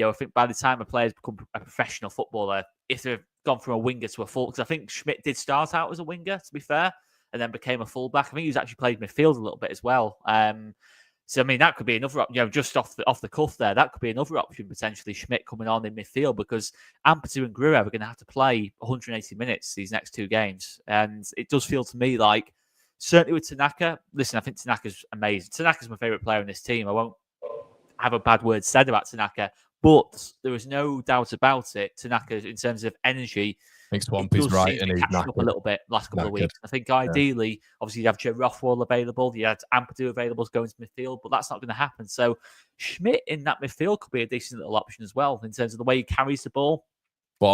I think by the time a player's become a professional footballer, if they've gone from a winger to a full, because I think Schmidt did start out as a winger, to be fair, and then became a fullback. I think he's actually played midfield a little bit as well. So, I mean, that could be another, just off the cuff there, that could be another option, potentially, Schmidt coming on in midfield, because Ampadu and Gruev are going to have to play 180 minutes these next 2 games. And it does feel to me like, certainly with Tanaka, listen, I think Tanaka's amazing. Tanaka's my favourite player in this team. I won't have a bad word said about Tanaka, but there is no doubt about it. Tanaka, in terms of energy, Swampy's right, and he's catching up a little bit last couple of weeks. I think ideally, obviously, you have Joe Rothwell available, you had Ampadu available to go into midfield, but that's not going to happen. So Schmidt in that midfield could be a decent little option as well in terms of the way he carries the ball. But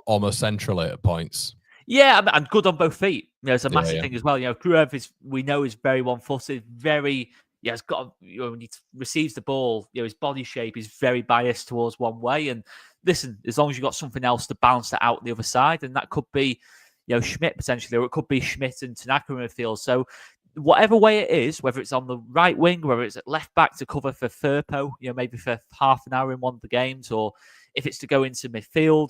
almost centrally at points. Yeah, and good on both feet. It's a massive thing as well. Gruev we know is very one-footed, very. He's got when he receives the ball, his body shape is very biased towards one way. And listen, as long as you've got something else to bounce that out the other side, and that could be, Schmidt potentially, or it could be Schmidt and Tanaka in midfield. So whatever way it is, whether it's on the right wing, whether it's at left back to cover for Firpo, maybe for half an hour in one of the games, or if it's to go into midfield,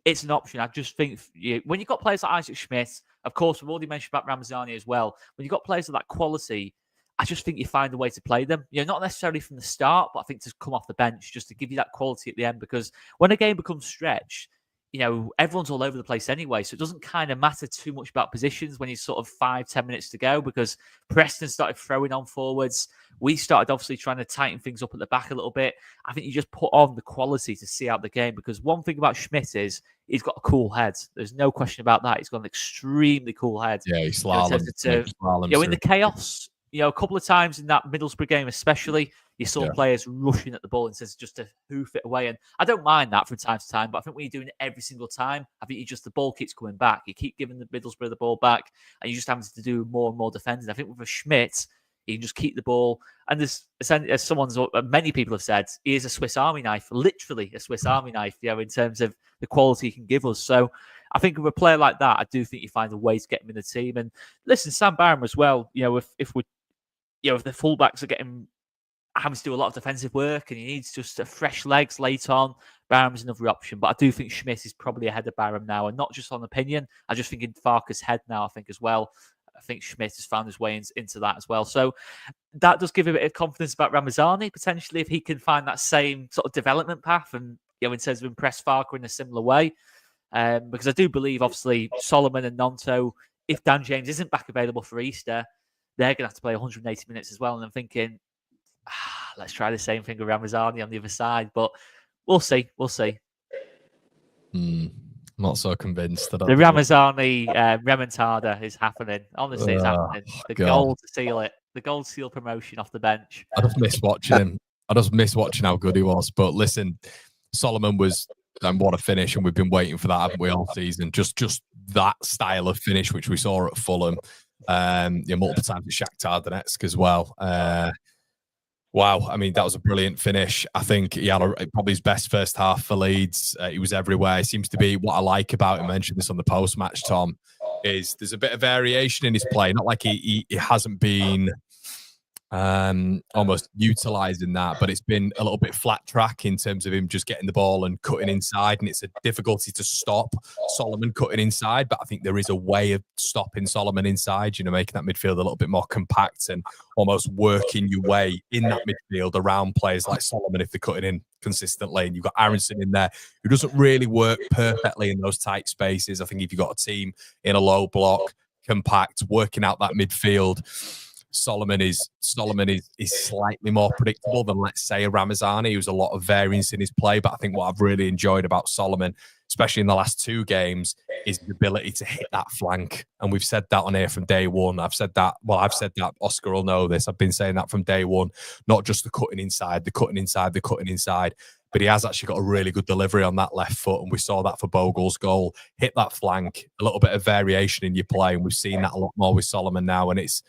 it's an option. I just think when you've got players like Isaac Schmidt, of course, we've already mentioned about Ramazani as well. When you've got players of that quality, I just think you find a way to play them. Not necessarily from the start, but I think to come off the bench just to give you that quality at the end. Because when a game becomes stretched, everyone's all over the place anyway. So it doesn't kind of matter too much about positions when it's sort of 5-10 minutes to go, because Preston started throwing on forwards. We started obviously trying to tighten things up at the back a little bit. I think you just put on the quality to see out the game, because one thing about Schmidt is he's got a cool head. There's no question about that. He's got an extremely cool head. Yeah, he's slalomed. In the chaos. A couple of times in that Middlesbrough game, especially, you saw players rushing at the ball and says just to hoof it away. And I don't mind that from time to time, but I think when you're doing it every single time, I think the ball keeps coming back. You keep giving the Middlesbrough the ball back, and you just having to do more and more defending. I think with a Schmidt, he can just keep the ball. And as many people have said, he is a Swiss Army knife, literally a Swiss Army knife, in terms of the quality he can give us. So I think with a player like that, I do think you find a way to get him in the team. And listen, Sam Barham as well, if the fullbacks are having to do a lot of defensive work and he needs just fresh legs late on, Barham's another option. But I do think Schmidt is probably ahead of Barham now, and not just on opinion. I just think in Farke's head now, I think as well. I think Schmidt has found his way into that as well. So that does give a bit of confidence about Ramazani, potentially, if he can find that same sort of development path and, in terms of impress Farke in a similar way. Because I do believe, obviously, Solomon and Nonto, if Dan James isn't back available for Easter, they're going to have to play 180 minutes as well. And I'm thinking, let's try the same thing with Ramazani on the other side. But we'll see. Not so convinced. The Ramazani remontada is happening. Honestly, it's happening. The goal to seal it. The goal to seal promotion off the bench. I just miss watching him. I just miss watching how good he was. But listen, Solomon was... And what a finish, and we've been waiting for that, haven't we, all season? Just that style of finish, which we saw at Fulham, multiple times at Shakhtar Donetsk as well. Wow, I mean, that was a brilliant finish. I think he had probably his best first half for Leeds. He was everywhere. He seems to be what I like about him. I mentioned this on the post-match, Tom. is there's a bit of variation in his play. Not like he hasn't been almost utilizing that, but it's been a little bit flat track in terms of him just getting the ball and cutting inside, and it's a difficulty to stop Solomon cutting inside. But I think there is a way of stopping Solomon inside, making that midfield a little bit more compact and almost working your way in that midfield around players like Solomon if they're cutting in consistently. And you've got Aronson in there who doesn't really work perfectly in those tight spaces. I think if you've got a team in a low block, compact, working out that midfield, Solomon is slightly more predictable than, let's say, a Ramazani, who's a lot of variance in his play. But I think what I've really enjoyed about Solomon, especially in the last 2 games, is the ability to hit that flank. And we've said that on here from day one. I've said that. Oscar will know this. I've been saying that from day one, not just the cutting inside. But he has actually got a really good delivery on that left foot. And we saw that for Bogle's goal. Hit that flank, a little bit of variation in your play. And we've seen that a lot more with Solomon now. And it's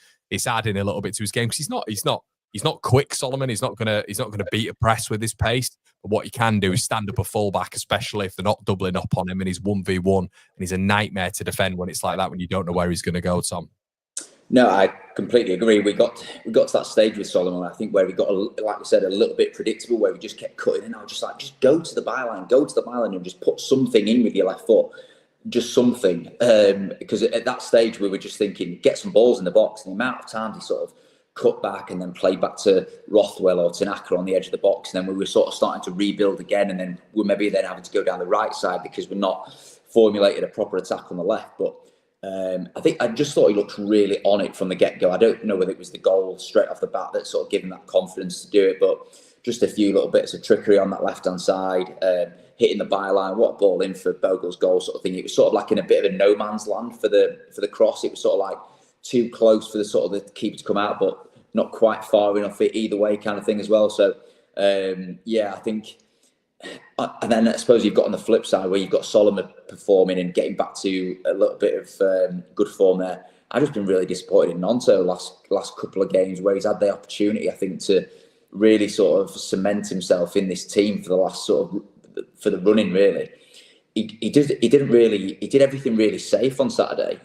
adding a little bit to his game, because he's not quick, Solomon. He's not gonna beat a press with his pace. But what he can do is stand up a fullback, especially if they're not doubling up on him and he's 1v1, and he's a nightmare to defend when it's like that, when you don't know where he's going to go, Tom. No, I completely agree. We got to that stage with Solomon, I think, where we got, like we said, a little bit predictable, where we just kept cutting in. I was just like, just go to the byline and just put something in with your left foot. Just something, because at that stage we were just thinking, get some balls in the box. And the amount of times he sort of cut back and then played back to Rothwell or Tanaka on the edge of the box, and then we were sort of starting to rebuild again, and then we're maybe then having to go down the right side because we're not formulated a proper attack on the left. But I just thought he looked really on it from the get-go. I don't know whether it was the goal straight off the bat that sort of gave him that confidence to do it, but just a few little bits of trickery on that left-hand side, hitting the byline, what a ball in for Bogle's goal sort of thing. It was sort of like in a bit of a no man's land for the cross. It was sort of like too close for the keeper to come out, but not quite far enough either way kind of thing as well. So, I think... And then I suppose you've got on the flip side where you've got Solomon performing and getting back to a little bit of good form there. I've just been really disappointed in Nonto last couple of games, where he's had the opportunity, I think, to really sort of cement himself in this team for the last for the running, really. He did everything really safe on Saturday.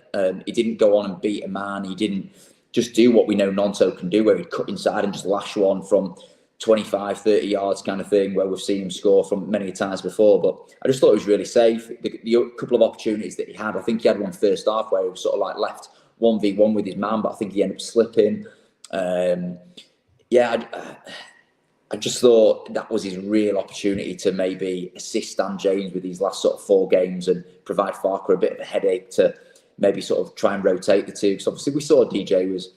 He didn't go on and beat a man. He didn't just do what we know Nonto can do, where he'd cut inside and just lash one from 25, 30 yards kind of thing, where we've seen him score from many times before. But I just thought it was really safe. The couple of opportunities that he had, I think he had one first half where he was sort of like left 1v1 with his man, but I think he ended up slipping. I just thought that was his real opportunity to maybe assist Dan James with these last sort of 4 games and provide Farker a bit of a headache to maybe sort of try and rotate the two. Because obviously we saw DJ was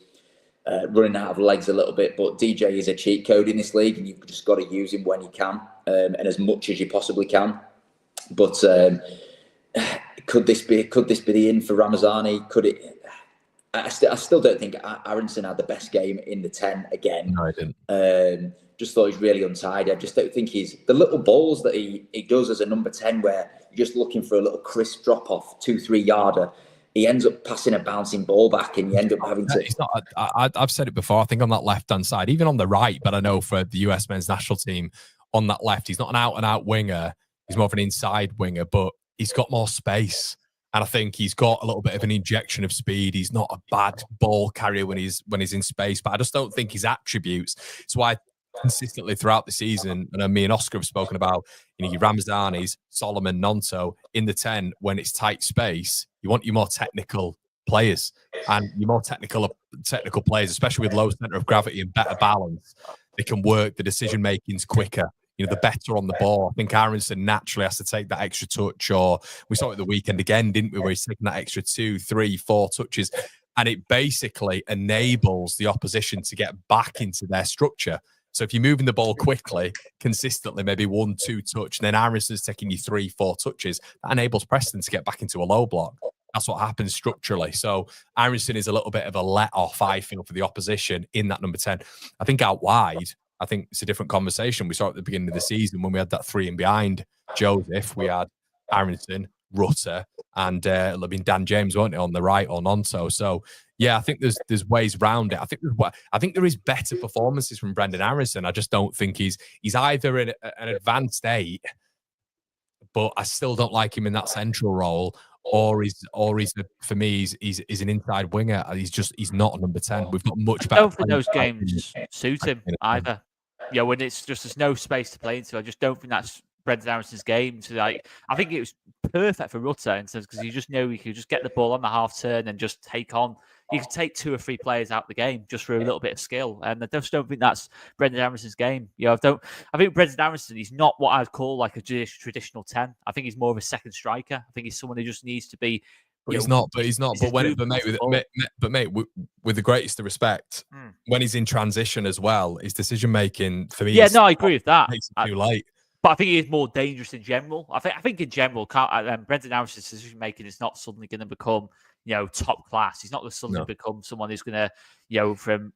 running out of legs a little bit, but DJ is a cheat code in this league, and you've just got to use him when you can, and as much as you possibly can. But could this be the in for Ramazani? Could it? I still don't think Aronson had the best game in the 10 again. No, I didn't. Just thought he's really untidy. I just don't think he's the little balls that he does as a number 10, where you're just looking for a little crisp drop off, 2-3 yarder. He ends up passing a bouncing ball back, and you end up having to. It's not. I've said it before. I think on that left-hand side, even on the right, but I know for the US men's national team, on that left, he's not an out-and-out winger. He's more of an inside winger, but he's got more space, and I think he's got a little bit of an injection of speed. He's not a bad ball carrier when he's in space, but I just don't think his attributes. It's why consistently throughout the season, and me and Oscar have spoken about, your Ramazani's, Solomon, Nonto in the 10 when it's tight space. You want your more technical players, and your more technical players, especially with low center of gravity and better balance, they can work. The decision making's quicker. The better on the ball. I think Aronson naturally has to take that extra touch, or we saw it the weekend again, didn't we, where he's taking that extra 2, 3, 4 touches, and it basically enables the opposition to get back into their structure. So if you're moving the ball quickly, consistently, maybe 1, 2 touch, and then Aronson's taking you 3, 4 touches, that enables Preston to get back into a low block. That's what happens structurally. So Aronson is a little bit of a let-off, I feel, for the opposition in that number 10. I think out wide, I think it's a different conversation. We saw at the beginning of the season when we had that 3 in behind Joseph, we had Aronson, Rutter, and Dan James, weren't it, on the right or Nonto. So yeah, I think there's ways around it. I think there is better performances from Brendan Aronson. I just don't think he's either in an advanced 8, but I still don't like him in that central role, for me, he's an inside winger. He's not a number 10. We've got much better. I don't think those games suit him either. Yeah, when it's just there's no space to play into. I just don't think that's Brendan Harrison's game. So I think it was perfect for Rutter in terms because you just know you could just get the ball on the half turn and just take on. You could take 2 or 3 players out of the game just for a little bit of skill, and I just don't think that's Brendan Harrison's game. I think Brendan Harrison, he's not what I'd call like a traditional 10. I think he's more of a second striker. I think he's someone who just needs to be. But he's not. But mate, with the greatest of respect, when he's in transition as well, his decision making for me. Yeah, no, I agree with that. Makes it too late. But I think he's more dangerous in general. I think in general, Brendan Harrison's decision making is not suddenly going to become top class. He's not going to suddenly become someone who's going to from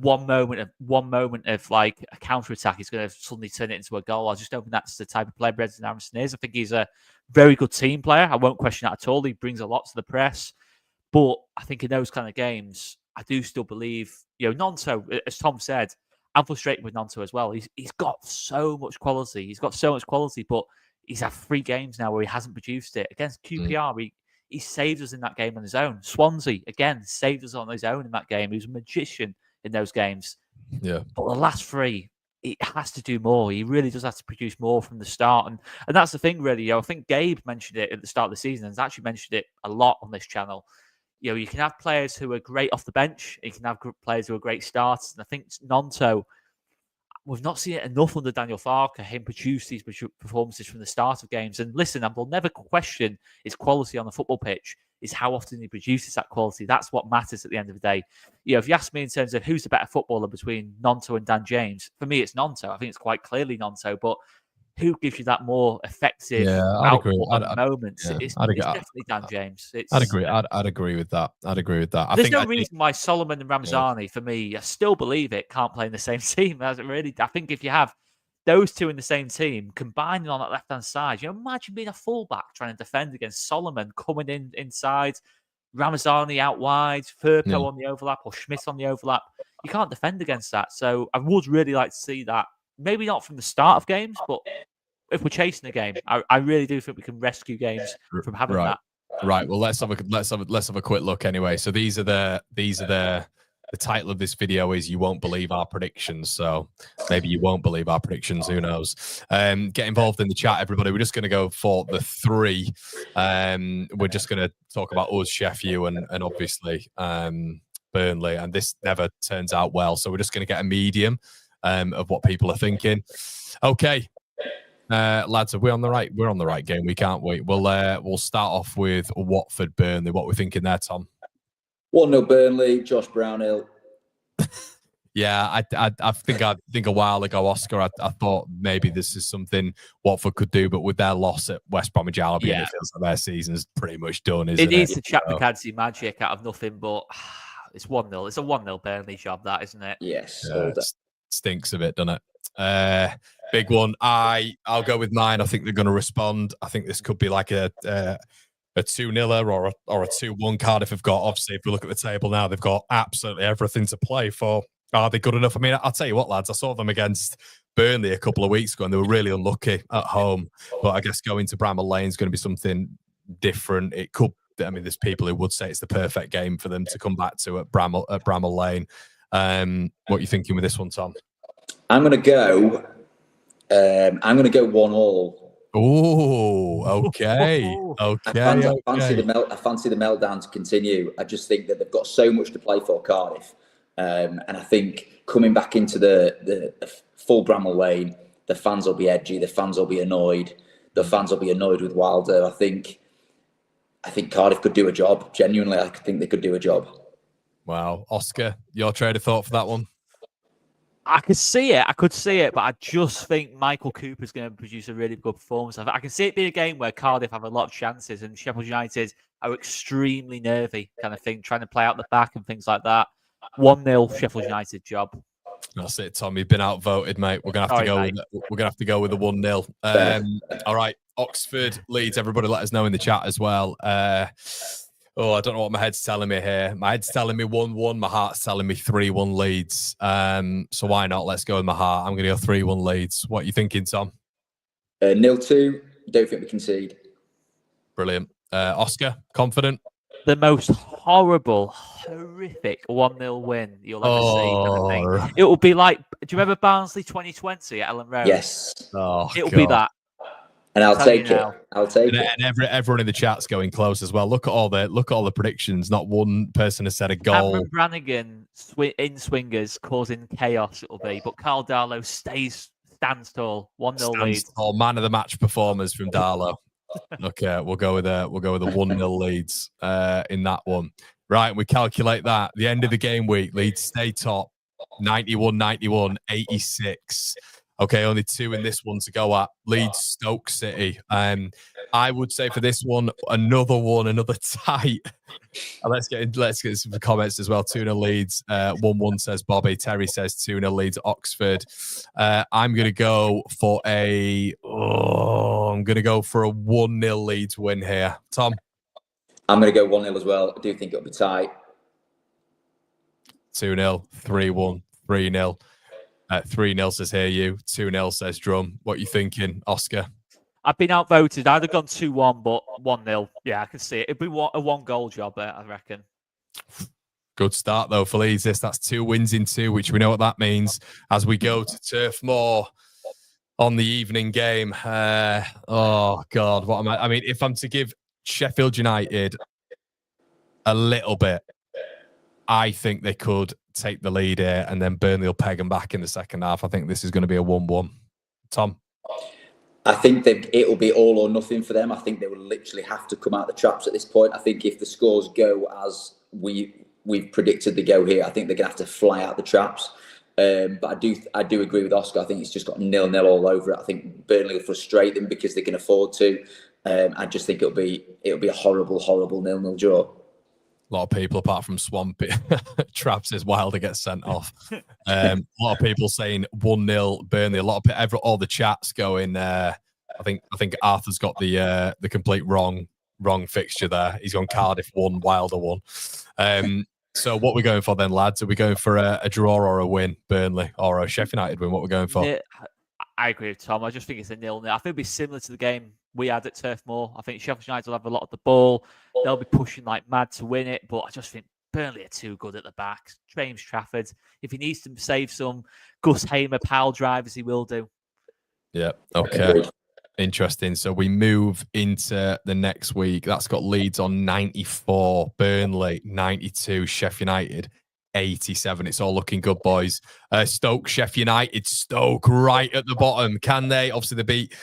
one moment of like a counter attack, he's going to suddenly turn it into a goal. I just don't think that's the type of player Brendan Harrison is. I think he's a very good team player. I won't question that at all. He brings a lot to the press. But I think in those kind of games, I do still believe, Nonto, as Tom said, I'm frustrated with Nonto as well. He's got so much quality. But he's had 3 games now where he hasn't produced it. Against QPR, he saved us in that game on his own. Swansea, again, saved us on his own in that game. He was a magician in those games. Yeah. But the last 3, he has to do more. He really does have to produce more from the start. And that's the thing, really. I think Gabe mentioned it at the start of the season and has actually mentioned it a lot on this channel. You can have players who are great off the bench. You can have players who are great starters. And I think Nonto, we've not seen it enough under Daniel Farke, him produce these performances from the start of games. And listen, I will never question his quality on the football pitch. Is how often he produces that quality. That's what matters at the end of the day. If you ask me in terms of who's the better footballer between Nonto and Dan James, for me, it's Nonto. I think it's quite clearly Nonto. But who gives you that more effective output on moments? It's definitely Dan James. I'd agree. I'd agree with that. There's no reason why Solomon and Ramazani, for me, I still believe it, can't play in the same team. I think if you have those 2 in the same team, combining on that left-hand side, imagine being a fullback trying to defend against Solomon coming inside, Ramazani out wide, Firpo on the overlap, or Schmidt on the overlap. You can't defend against that. So I would really like to see that. Maybe not from the start of games, but if we're chasing a game, I really do think we can rescue games from having that. Right. Well, let's have a quick look anyway. So these are the title of this video is "You Won't Believe Our Predictions." So maybe you won't believe our predictions. Who knows? Get involved in the chat, everybody. We're just going to go for the 3. We're just going to talk about us, Sheffield, and obviously Burnley. And this never turns out well. So we're just going to get a medium of what people are thinking. Okay. Lads, are we on the right? We're on the right game. We can't wait. We'll start off with Watford Burnley. What we're thinking there, Tom? 1-0 Burnley. Josh Brownhill. Yeah, I think a while ago, Oscar, I thought maybe this is something Watford could do, but with their loss at West Bromwich Albion, it feels like their season's pretty much done, isn't it? It needs to Chap McCanty magic out of nothing, but it's 1-0. It's a 1-0 Burnley job, that, isn't it? Yes. It stinks of it, doesn't it? Big one. I'll go with mine. I think they're going to respond. I think this could be like a 2-0 or a 2-1. Cardiff have got, obviously, if we look at the table now, they've got absolutely everything to play for. Are they good enough? I mean, I'll tell you what, lads, I saw them against Burnley a couple of weeks ago and they were really unlucky at home. But I guess going to Bramall Lane is going to be something different. It could, I mean, there's people who would say it's the perfect game for them to come back to at Bramall Lane. What are you thinking with this one, Tom? I'm going to go 1-1. Oh, okay. Okay. I fancy the meltdown to continue. I just think that they've got so much to play for, Cardiff. And I think coming back into the full Bramall Lane, the fans will be edgy, the fans will be annoyed, the fans will be annoyed with Wilder. I think Cardiff could do a job. Genuinely, I think they could do a job. Wow. Oscar, your trade of thought for that one? I could see it, but I just think Michael Cooper's going to produce a really good performance. I can see it being a game where Cardiff have a lot of chances and Sheffield United are extremely nervy kind of thing, trying to play out the back and things like that. 1-0 Sheffield United job. That's it, Tom. You've been outvoted, mate. We're gonna have to go with the 1-0. All right, Oxford, Leeds. Everybody, let us know in the chat as well. I don't know what my head's telling me here. My head's telling me 1-1. My heart's telling me 3-1 Leeds. So why not? Let's go with my heart. I'm going to go 3-1 Leeds. What are you thinking, Tom? 0-2. Don't think we concede. Brilliant. Oscar, confident? The most horrible, horrific 1-0 win you'll ever see. Kind of thing. Right. It will be like, do you remember Barnsley 2020 at Ellen Road? Yes. Oh, It'll be that. And I'll Tell you take it. now. I'll take it. And everyone in the chat's going close as well. Look at all the predictions. Not one person has said a goal. Cameron Brannigan in swingers causing chaos. It'll be, but Carl Darlow stands tall. 1-0 lead. Tall. Man of the match performers from Darlow. Okay, we'll go with a 1-0 leads in that one. Right, we calculate that. The end of the game week, Leeds stay top. 91, 86. Okay, only 2 in this one to go at. Leeds, Stoke City. I would say for this one, another tight. Let's get some comments as well. 2-0 Leeds. 1-1 says Bobby. Terry says 2-0 Leeds Oxford. I'm gonna go for a 1-0 Leeds win here. Tom? I'm gonna go 1-0 as well. I do think it'll be tight. 2-0, 3-1, 3-0. 3-0 says hear you. 2-0 says drum. What are you thinking, Oscar? I've been outvoted. I'd have gone 2-1, but 1-0. Yeah, I can see it. It'd be a 1-goal job, I reckon. Good start, though, for Leeds. That's 2 wins in 2, which we know what that means as we go to Turf Moor on the evening game. Oh, God. What am I? I mean, if I'm to give Sheffield United a little bit, I think they could take the lead here and then Burnley will peg them back in the second half. I think this is going to be a 1-1. Tom? I think it'll be all or nothing for them. I think they will literally have to come out the traps at this point. I think if the scores go as we've predicted they go here, I think they're going to have to fly out the traps. But I do agree with Oscar. I think it's just got 0-0 all over it. I think Burnley will frustrate them because they can afford to. I just think it'll be a horrible 0-0 draw. A lot of people, apart from Swampy, Traps is Wilder gets sent off. A lot of people saying 1-0 Burnley. A lot of all the chats going. I think Arthur's got the complete wrong fixture there. He's gone Cardiff 1, Wilder 1. So what are we going for then, lads? Are we going for a draw or a win, Burnley, or a Sheffield United win? What we're going for? Yeah, I agree with Tom. I just think it's a 0-0. I think it'll be similar to the game we had at Turf Moor. I think Sheffield United will have a lot of the ball. They'll be pushing like mad to win it, but I just think Burnley are too good at the back. James Trafford, if he needs to save some Gus Hamer power drivers, he will do. Yeah, okay. Interesting. So we move into the next week. That's got Leeds on 94, Burnley 92, Sheffield United 87. It's all looking good, boys. Stoke, Sheffield United. Stoke right at the bottom. Can they? Obviously, they beat.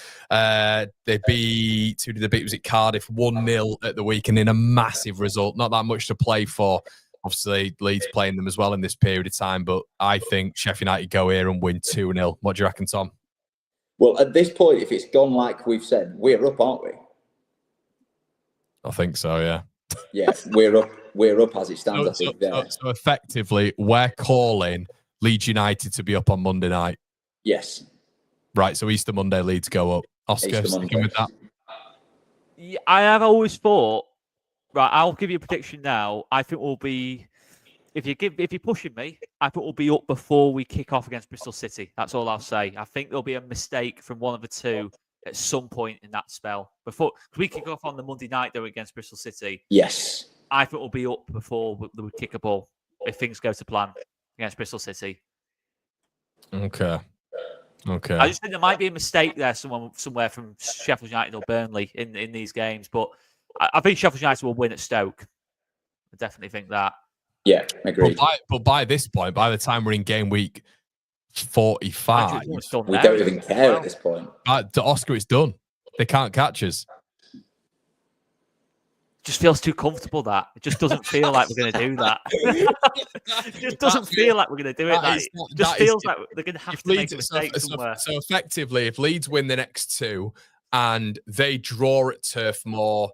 Who did they beat? Was it Cardiff 1-0 at the weekend in a massive result? Not that much to play for. Obviously, Leeds playing them as well in this period of time. But I think Sheffield United go here and win 2-0. What do you reckon, Tom? Well, at this point, if it's gone like we've said, we're up, aren't we? I think so, yeah. Yes, we're up. We're up as it stands. I think there. So effectively, we're calling Leeds United to be up on Monday night. Yes. Right. So Easter Monday, Leeds go up. Oscar, sticking with that. Yeah, I have always thought. Right, I'll give you a prediction now. I think we'll be. If you're pushing me, I think we'll be up before we kick off against Bristol City. That's all I'll say. I think there'll be a mistake from one of the two at some point in that spell. Before we kick off on the Monday night, though, against Bristol City. Yes. I think we'll be up before we kick a ball if things go to plan against Bristol City. Okay. I just think there might be a mistake there somewhere from Sheffield United or Burnley in these games, but I think Sheffield United will win at Stoke. I definitely think that. Yeah, agreed. But by this point, by the time we're in game week 45, we don't even care at this point. To Oscar, it's done. They can't catch us. Just feels too comfortable, that. It just doesn't feel like we're going to do that. It just doesn't feel like we're going to do it. It just feels like they're going to have to make a mistake somewhere. So effectively, if Leeds win the next 2 and they draw at Turf Moor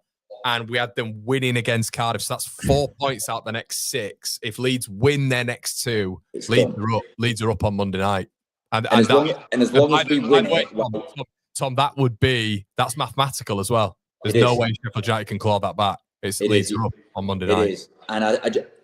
and we had them winning against Cardiff, so that's 4 points out the next 6. If Leeds win their next 2, Leeds are up on Monday night. And as long as we win, Tom, that's mathematical as well. There's no way Sheffield United can claw that back. It Leeds are up on Monday night. It is. And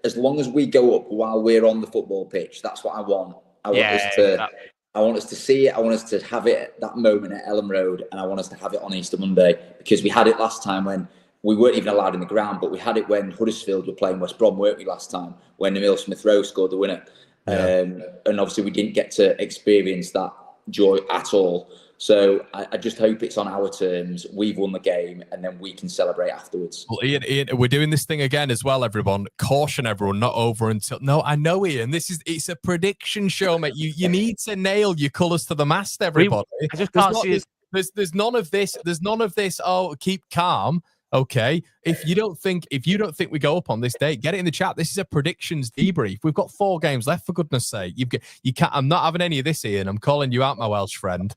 as long as we go up while we're on the football pitch, that's what I want. I want us to see it. I want us to have it at that moment at Ellen Road, and I want us to have it on Easter Monday, because we had it last time when we weren't even allowed in the ground, but we had it when Huddersfield were playing West Brom, weren't we, last time, when Emile Smith-Rowe scored the winner. And obviously we didn't get to experience that joy at all. So I just hope it's on our terms. We've won the game, and then we can celebrate afterwards. Well, Ian, we're doing this thing again as well, everyone. Caution everyone, not over until... No, I know, Ian. It's a prediction show, mate. You need to nail your colours to the mast, everybody. I just can't see it. There's none of this. There's none of this. Oh, keep calm. Okay. If you don't think we go up on this date, get it in the chat. This is a predictions debrief. We've got 4 games left, for goodness sake. You can't. I'm not having any of this, Ian. I'm calling you out, my Welsh friend.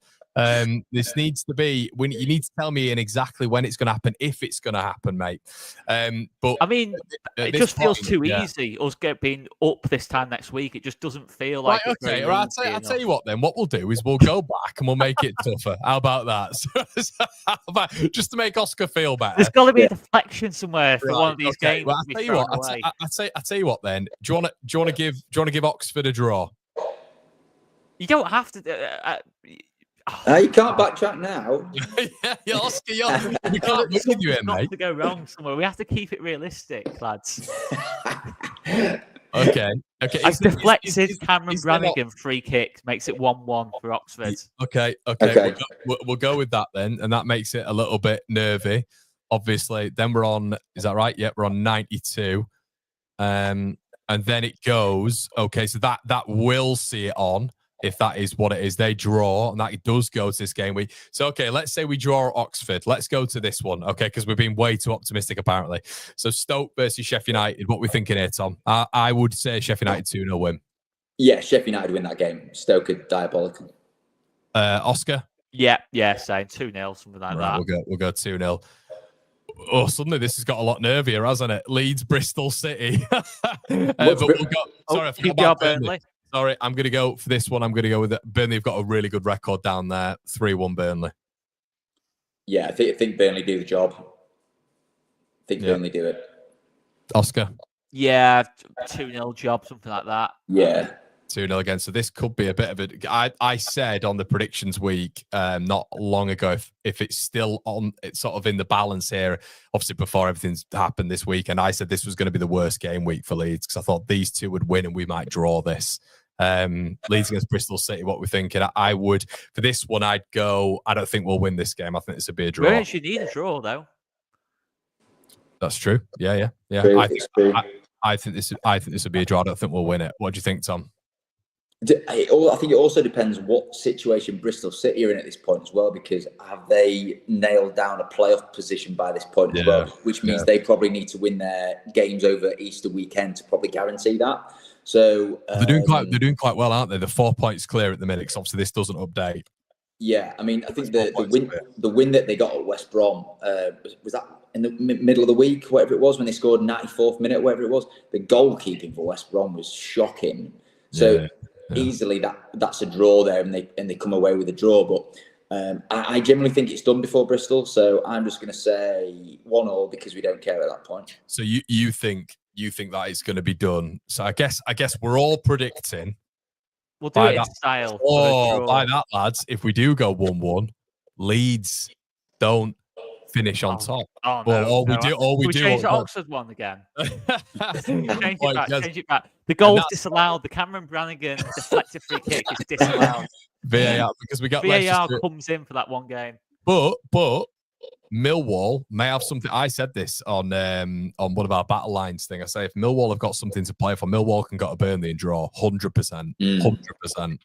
This needs to be when you need to tell me in exactly when it's going to happen, if it's going to happen, mate. But I mean, it just feels too easy. Us being up this time next week, it just doesn't feel like. Right, okay, right. I'll tell you what. Then what we'll do is we'll go back and we'll make it tougher. How about that? Just to make Oscar feel better. There's got to be a deflection somewhere for one of these games. Well, I'll tell you what. I'll tell you what. Then do you want to give Oxford a draw? You don't have to. You can't backtrack now. yeah, Oscar, we can't look at you in, mate. To go wrong somewhere. We have to keep it realistic, lads. Okay. I've deflected Cameron Brannigan free kick, makes it 1-1 for Oxford. Okay. We'll go with that then, and that makes it a little bit nervy. Obviously, then we're on. Is that right? Yeah, we're on 92. And then it goes. Okay, so that will see it on. If that is what it is, they draw, and that does go to this game week. So, okay, let's say we draw Oxford. Let's go to this one, okay, because we've been way too optimistic, apparently. So, Stoke versus Sheffield United. What are we thinking here, Tom? I would say Sheffield United 2-0 win. Yeah, Sheffield United win that game. Stoke are diabolical. Oscar? Yeah, same. 2-0, something like that. We'll go 2-0. Oh, suddenly this has got a lot nervier, hasn't it? Leeds, Bristol City. But we'll go... Sorry, I forgot about Burnley. Sorry, I'm going to go for this one. I'm going to go with it. Burnley have got a really good record down there. 3-1 Burnley. Yeah, I think Burnley do the job. Burnley do it. Oscar? Yeah, 2-0 job, something like that. Yeah. 2-0 again. So this could be a bit of a... I said on the predictions week not long ago, if it's still on, it's sort of in the balance here, obviously before everything's happened this week, and I said this was going to be the worst game week for Leeds because I thought these two would win and we might draw this. Leeds against Bristol City, what we're thinking. I would, for this one, I'd go, I don't think we'll win this game. I think this would be a draw. We actually need a draw, though. That's true. Yeah. True, I think this would be a draw. I don't think we'll win it. What do you think, Tom? I think it also depends what situation Bristol City are in at this point as well, because have they nailed down a playoff position by this point as well, which means they probably need to win their games over Easter weekend to probably guarantee that. So they're doing quite well, aren't they? The 4 points clear at the minute, because obviously this doesn't update. Yeah, I mean, I think the win that they got at West Brom was that in the middle of the week, whatever it was, when they scored 94th minute, whatever it was. The goalkeeping for West Brom was shocking. So easily that's a draw there, and they come away with a draw. But I generally think it's done before Bristol, so I'm just going to say 1-1 because we don't care at that point. So you think that it's going to be done? So I guess we're all predicting. We'll do it in style. Oh, by that, lads! If we do go 1-1, Leeds don't finish on top. Oh no! We do. Change the Oxford one again. Change it back. The goal's disallowed. The Cameron Brannigan deflected free kick is disallowed. VAR, because we got VAR comes in for that one game. But Millwall may have something. I said this on one of our battle lines thing. I say if Millwall have got something to play for, Millwall can go to Burnley and draw 100%. 100%.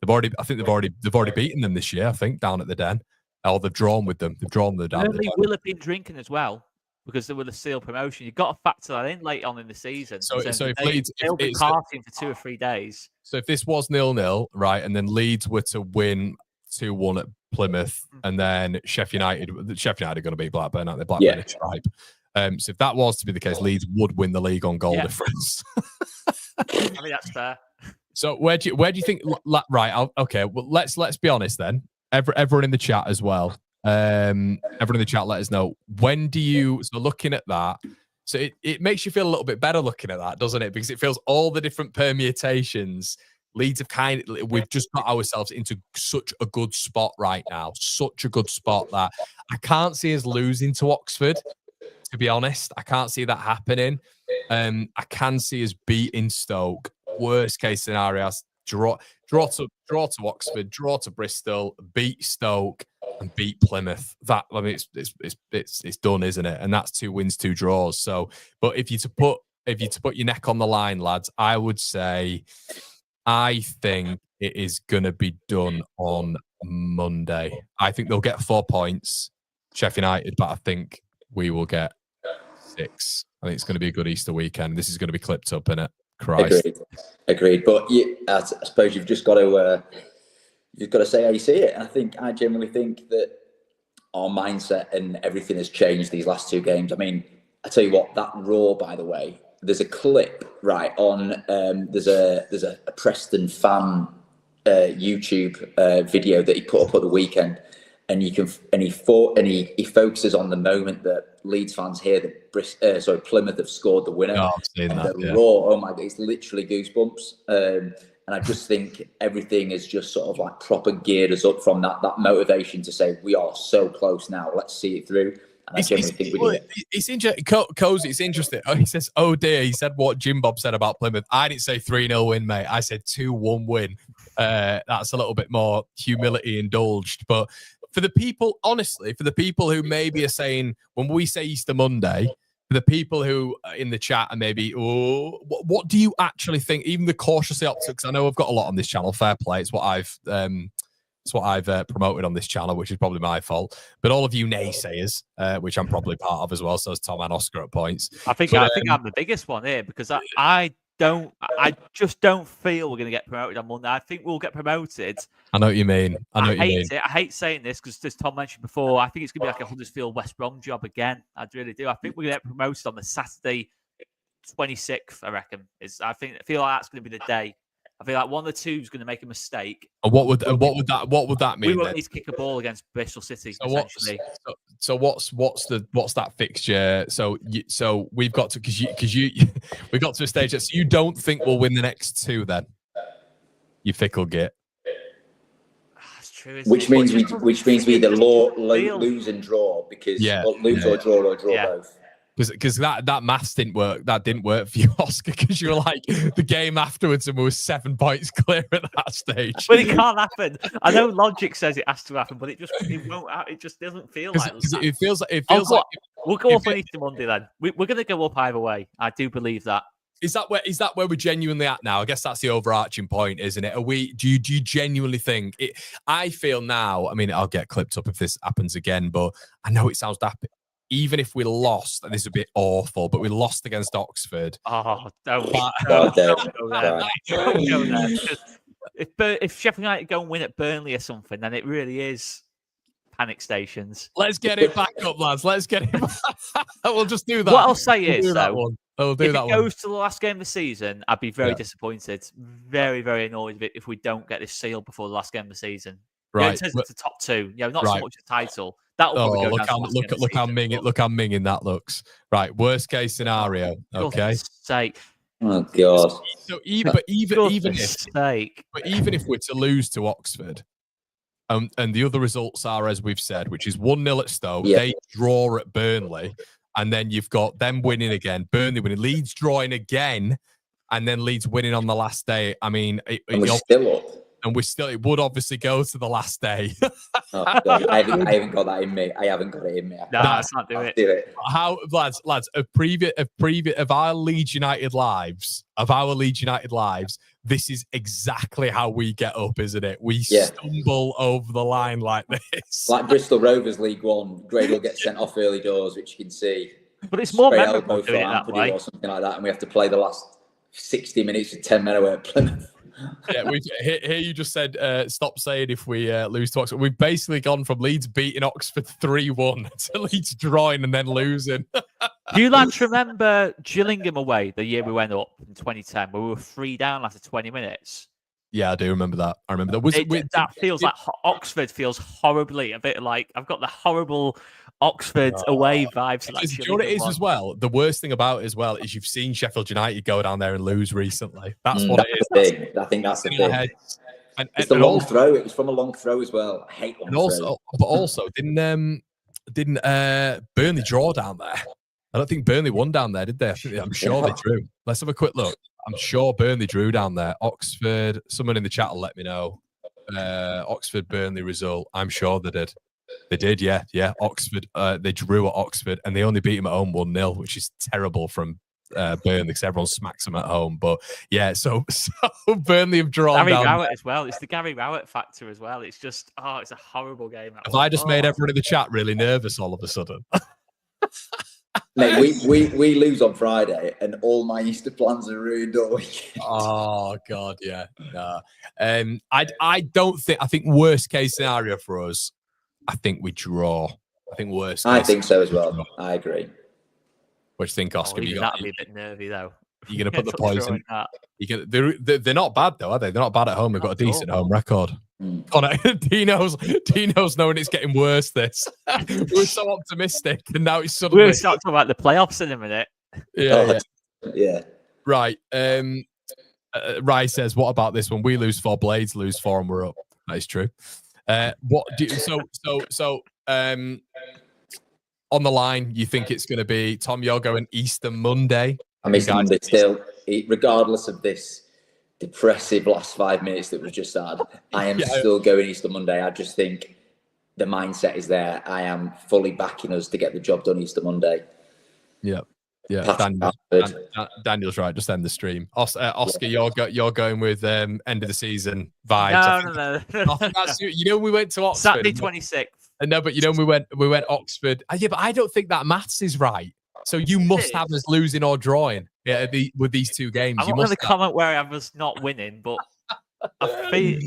They've already beaten them this year. I think down at the Den. Or they've drawn with them. They've drawn them down. Burnley will have been drinking as well because they were the seal promotion. You've got to factor that in late on in the season. So if Leeds, they'll be partying for 2 or 3 days. So if this was 0-0, right, and then Leeds were to win 2-1 at Plymouth, and then Sheffield United are going to beat Blackburn, aren't they? Blackburn are tripe. So if that was to be the case, Leeds would win the league on goal difference. I mean, that's fair. So where do you think? Right, okay. Well, let's be honest then. Everyone in the chat as well. Everyone in the chat, let us know. When do you? So looking at that, so it makes you feel a little bit better looking at that, doesn't it? Because it feels all the different permutations. Leeds have we've just got ourselves into such a good spot right now. Such a good spot that I can't see us losing to Oxford, to be honest. I can't see that happening. I can see us beating Stoke. Worst case scenario, draw to Oxford, draw to Bristol, beat Stoke, and beat Plymouth. That, I mean, it's done, isn't it? And that's 2 wins, 2 draws. So, but if you to put your neck on the line, lads, I would say I think it is going to be done on Monday. I think they'll get 4 points, Sheffield United, but I think we will get 6. I think it's going to be a good Easter weekend. This is going to be clipped up, innit? Christ. Agreed. But I suppose you've just got to say how you see it. And I generally think that our mindset and everything has changed these last 2 games. I mean, I tell you what, that Raw, by the way, there's a clip right on. There's a Preston fan YouTube video that he put up at the weekend, and he focuses on the moment that Leeds fans hear that Plymouth have scored the winner. Oh, I've seen that. The Raw, oh my God, it's literally goosebumps. And I just think everything is just sort of like proper geared us up from that motivation to say we are so close now. Let's see it through. And I generally think we do it. It's interesting. Cozy, it's interesting. Oh, he says, "Oh dear." He said what Jim Bob said about Plymouth. I didn't say 3-0 win, mate. I said 2-1 win. That's a little bit more humility indulged, but. For the people, honestly, for the people who maybe are saying, when we say Easter Monday, for the people who are in the chat and maybe, what do you actually think? Even the cautiously optics, I know I've got a lot on this channel, fair play. It's what I've promoted on this channel, which is probably my fault. But all of you naysayers, which I'm probably part of as well, so is Tom and Oscar at points. I think I'm the biggest one here because I just don't feel we're going to get promoted on Monday. I think we'll get promoted. I know what you mean. I hate saying this because, as Tom mentioned before, I think it's going to be like a Huddersfield West Brom job again. I really do. I think we're going to get promoted on the Saturday 26th, I reckon. I feel like that's going to be the day. I feel like one of the two is going to make a mistake. And what would that mean? We won't need to kick a ball against Bristol City. Essentially. So what's that fixture? So we've got to because we got to a stage that so you don't think we'll win the next 2 then? You fickle git. That's true. Which means we either lose and draw because lose or draw both. Because that maths didn't work. That didn't work for you, Oscar, because you were like the game afterwards and we were 7 points clear at that stage. But it can't happen. I know logic says it has to happen, but it won't. It just doesn't feel like that. It feels like we'll go up on Easter Monday then. We're going to go up either way. I do believe that. Is that where we're genuinely at now? I guess that's the overarching point, isn't it? Do you genuinely think it? I feel now. I mean, I'll get clipped up if this happens again, but I know it sounds daft. Even if we lost, and this is a bit awful, but we lost against Oxford. Oh, don't go there. If Sheffield United go and win at Burnley or something, then it really is panic stations. Let's get it back up, lads. Let's get it back. We'll just do that. What I'll say is, though, if it goes to the last game of the season, I'd be very disappointed. Very, very annoyed if we don't get this sealed before the last game of the season. Right. In terms of the top 2, not so much the title. That'll probably go down look how minging that looks. Right, worst case scenario. Okay. Sake. Oh God. So even if we're to lose to Oxford, and the other results are as we've said, which is 1-0 at Stoke, they draw at Burnley, and then you've got them winning again, Burnley winning, Leeds drawing again, and then Leeds winning on the last day. I mean, we're still up. And it would obviously go to the last day. I haven't got that in me. I haven't got it in me. No, that's not do it. How, lads, of our Leeds United lives, this is exactly how we get up, isn't it? We stumble over the line like this. Like Bristol Rovers League One, Grado gets sent off early doors, which you can see. But it's more memorable doing it that way. Or something like that, and we have to play the last 60 minutes with 10 men away at Plymouth. Here you just said stop saying if we lose to Oxford. We've basically gone from Leeds beating Oxford 3-1 to Leeds drawing and then losing. Do you lads remember Gillingham away the year we went up in 2010 where we were 3 down after 20 minutes? Yeah, I do remember that. I remember that. That feels like Oxford feels horribly a bit like I've got the horrible Oxford away vibes. Do you know what it is as well? The worst thing about it as well is you've seen Sheffield United go down there and lose recently. That's what it is. I think that's the thing. It's the long throw. It was from a long throw as well. I hate long throw. But also, didn't Burnley draw down there? I don't think Burnley won down there, did they? I'm sure they drew. Let's have a quick look. I'm sure Burnley drew down there. Oxford, someone in the chat will let me know. Oxford Burnley result. I'm sure they did. They did, yeah. Oxford, they drew at Oxford and they only beat them at home 1-0, which is terrible from Burnley because everyone smacks them at home. But yeah, so Burnley have drawn Gary down Rowett there. as well. It's the Gary Rowett factor as well. It's just, it's a horrible game. Have I just made everyone in the chat really nervous all of a sudden? Mate, we lose on Friday, and all my Easter plans are ruined all weekend. Oh God, yeah. I don't think. I think worst case scenario for us. I think we draw. I think worst. I think so as well. I agree. What do you think, Oscar? That'd be a bit nervy though. You're going to put the poison. They're not bad though, are they? They're not bad at home. They've got a decent home record. Connor, Dino's knowing it's getting worse. This we were so optimistic, and now it's suddenly. We're talking about the playoffs in a minute. Yeah. Right. Rye says, "What about this one? We lose 4, Blades lose 4, and we're up." That is true. What do you, on the line? You think it's going to be Tom? You're going Easter Monday. I'm Easter Monday still, regardless of this depressive last 5 minutes that was just had. I am still going Easter Monday. I just think the mindset is there. I am fully backing us to get the job done Easter Monday. Yeah. Daniel's right. Just end the stream. Oscar, you're going with end of the season vibes. No. We went to Oxford Saturday 26th. No, but we went Oxford. Yeah, but I don't think that maths is right. So you must have us losing or drawing with these 2 games. I'm not going to comment where I have us not winning, but I think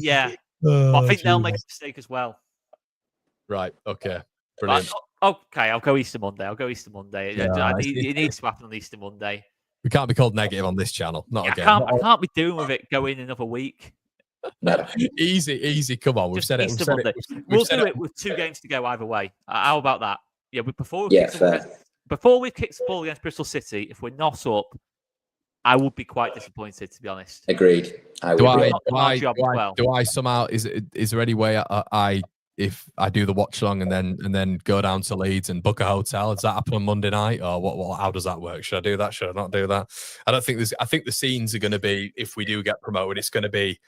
they'll make a mistake as well. Right. Okay. Brilliant. Okay, I'll go Easter Monday. It needs to happen on Easter Monday. We can't be called negative on this channel. Not again. I can't be doing with it going another week. No. Easy. Come on. We've said it. We'll do it with 2 games to go either way. How about that? Yeah, before we kick the ball against Bristol City, if we're not up, I would be quite disappointed, to be honest. Agreed. Do I somehow is there any way if I do the watch long and then go down to Leeds and book a hotel, does that happen on Monday night, or what? How does that work? Should I do that? Should I not do that? I think the scenes are going to be, if we do get promoted, it's going to be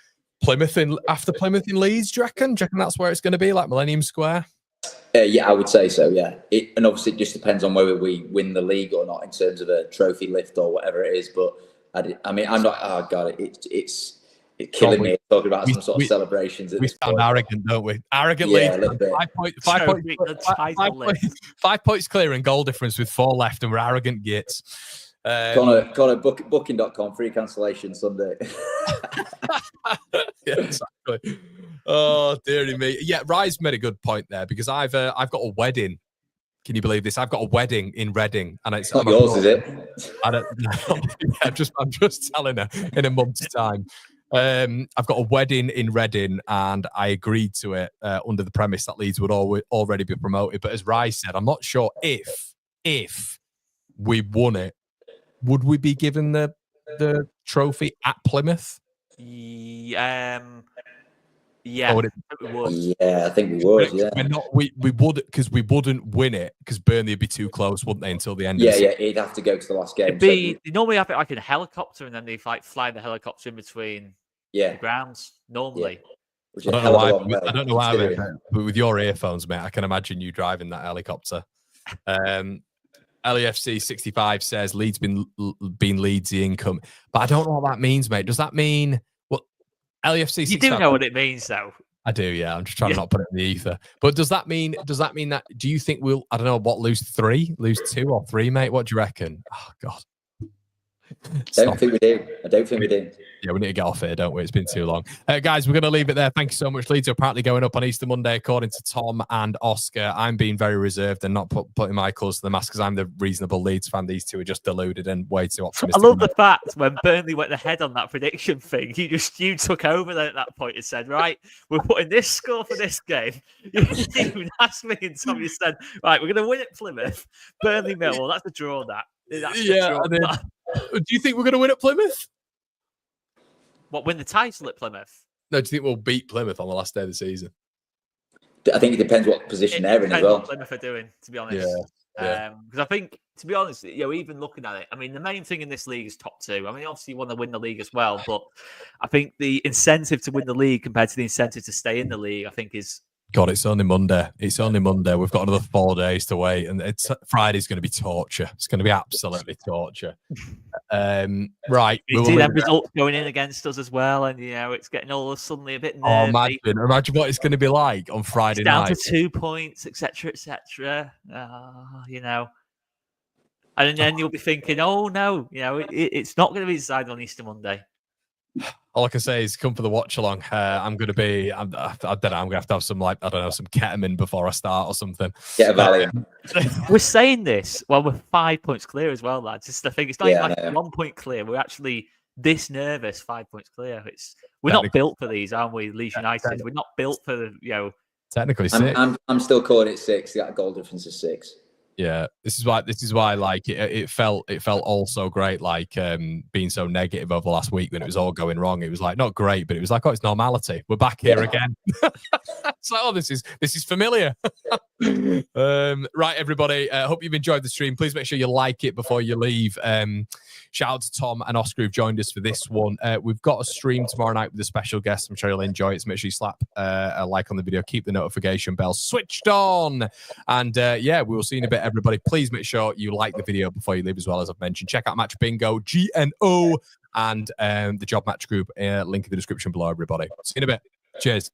Plymouth after Plymouth in Leeds. Do you reckon? That's where it's going to be, like Millennium Square? Yeah, I would say so. Yeah, and obviously it just depends on whether we win the league or not in terms of a trophy lift or whatever it is. But I mean, I'm not. Oh God, it's killing me talking about some sort of celebrations. We sound arrogant, don't we? Arrogantly, yeah, a little bit. 5 points clear and goal difference with 4 left, and we're arrogant gits. Connor, booking.com, free cancellation Sunday. Yeah, exactly. Oh, dearie me. Yeah, Rye's made a good point there, because I've got a wedding. Can you believe this? I've got a wedding in Reading, and it's not yours, is it? I don't know. I'm just telling her in a month's time. I've got a wedding in Reading, and I agreed to it under the premise that Leeds would already be promoted. But as Rye said, I'm not sure if we won it, would we be given the trophy at Plymouth? Yeah, I think we would. Yeah, we would, because we wouldn't win it because Burnley would be too close, wouldn't they? Until the end. Yeah, he'd have to go to the last game. They normally have it like in a helicopter, and then they fly the helicopter in between the grounds. Normally, I don't know why. But with your earphones, mate, I can imagine you driving that helicopter. LEFC 65 says Leeds been Leeds the income, but I don't know what that means, mate. Does that mean LEFC? You do know what it means, though. I do, yeah. I'm just trying to not put it in the ether. But does that mean that? Do you think we'll? I don't know. Lose 2 or 3, mate? What do you reckon? Oh God. I don't think we do. Yeah, we need to get off here, don't we? It's been too long. Guys, we're going to leave it there. Thank you so much. Leeds are apparently going up on Easter Monday, according to Tom and Oscar. I'm being very reserved and not putting my colours to the mast because I'm the reasonable Leeds fan. These two are just deluded and way too optimistic. I love the fact when Burnley went ahead on that prediction thing, you took over then at that point and said, right, we're putting this score for this game. You asked me and Tom, you said, right, we're going to win at Plymouth. Burnley Millwall, that's a draw, that. Do you think we're going to win at Plymouth? What, win the title at Plymouth? No, do you think we'll beat Plymouth on the last day of the season? I think it depends what position they're in as well. What Plymouth are doing, to be honest. Because I think, to be honest, even looking at it, I mean, the main thing in this league is top two. I mean, obviously, you want to win the league as well, but I think the incentive to win the league compared to the incentive to stay in the league, I think, is. God, it's only Monday. It's only Monday. We've got another 4 days to wait, and Friday's going to be torture. It's going to be absolutely torture. Right. You see them results going in against us as well, and it's getting all suddenly a bit nervy. Imagine what it's going to be like on Friday down night. To 2 points, etc., etc. And then you'll be thinking, oh no, it's not going to be decided on Easter Monday. All I can say is come for the watch along. I'm going to be, I don't know, I'm going to have some some ketamine before I start or something. Get a Valium. We're saying this while we're 5 points clear as well, lads. It's the thing. It's not even 1 point clear. We're actually this nervous, 5 points clear. We're not built for these, aren't we, Leeds United? We're not built for Technically 6. I'm still calling it 6. You got a goal difference of 6. Yeah, this is why like it felt all so great, like being so negative over the last week when it was all going wrong. It was like not great, but it was like, oh, it's normality. We're back here again. It's like, oh, this is familiar. Right, everybody. Hope you've enjoyed the stream. Please make sure you like it before you leave. Shout out to Tom and Oscar who've joined us for this one. We've got a stream tomorrow night with a special guest. I'm sure you'll enjoy it. So make sure you slap a like on the video. Keep the notification bell switched on. And we will see you in a bit, everybody. Please make sure you like the video before you leave as well, as I've mentioned. Check out Match Bingo, GNO, and the Job Match Group. Link in the description below, everybody. See you in a bit. Cheers.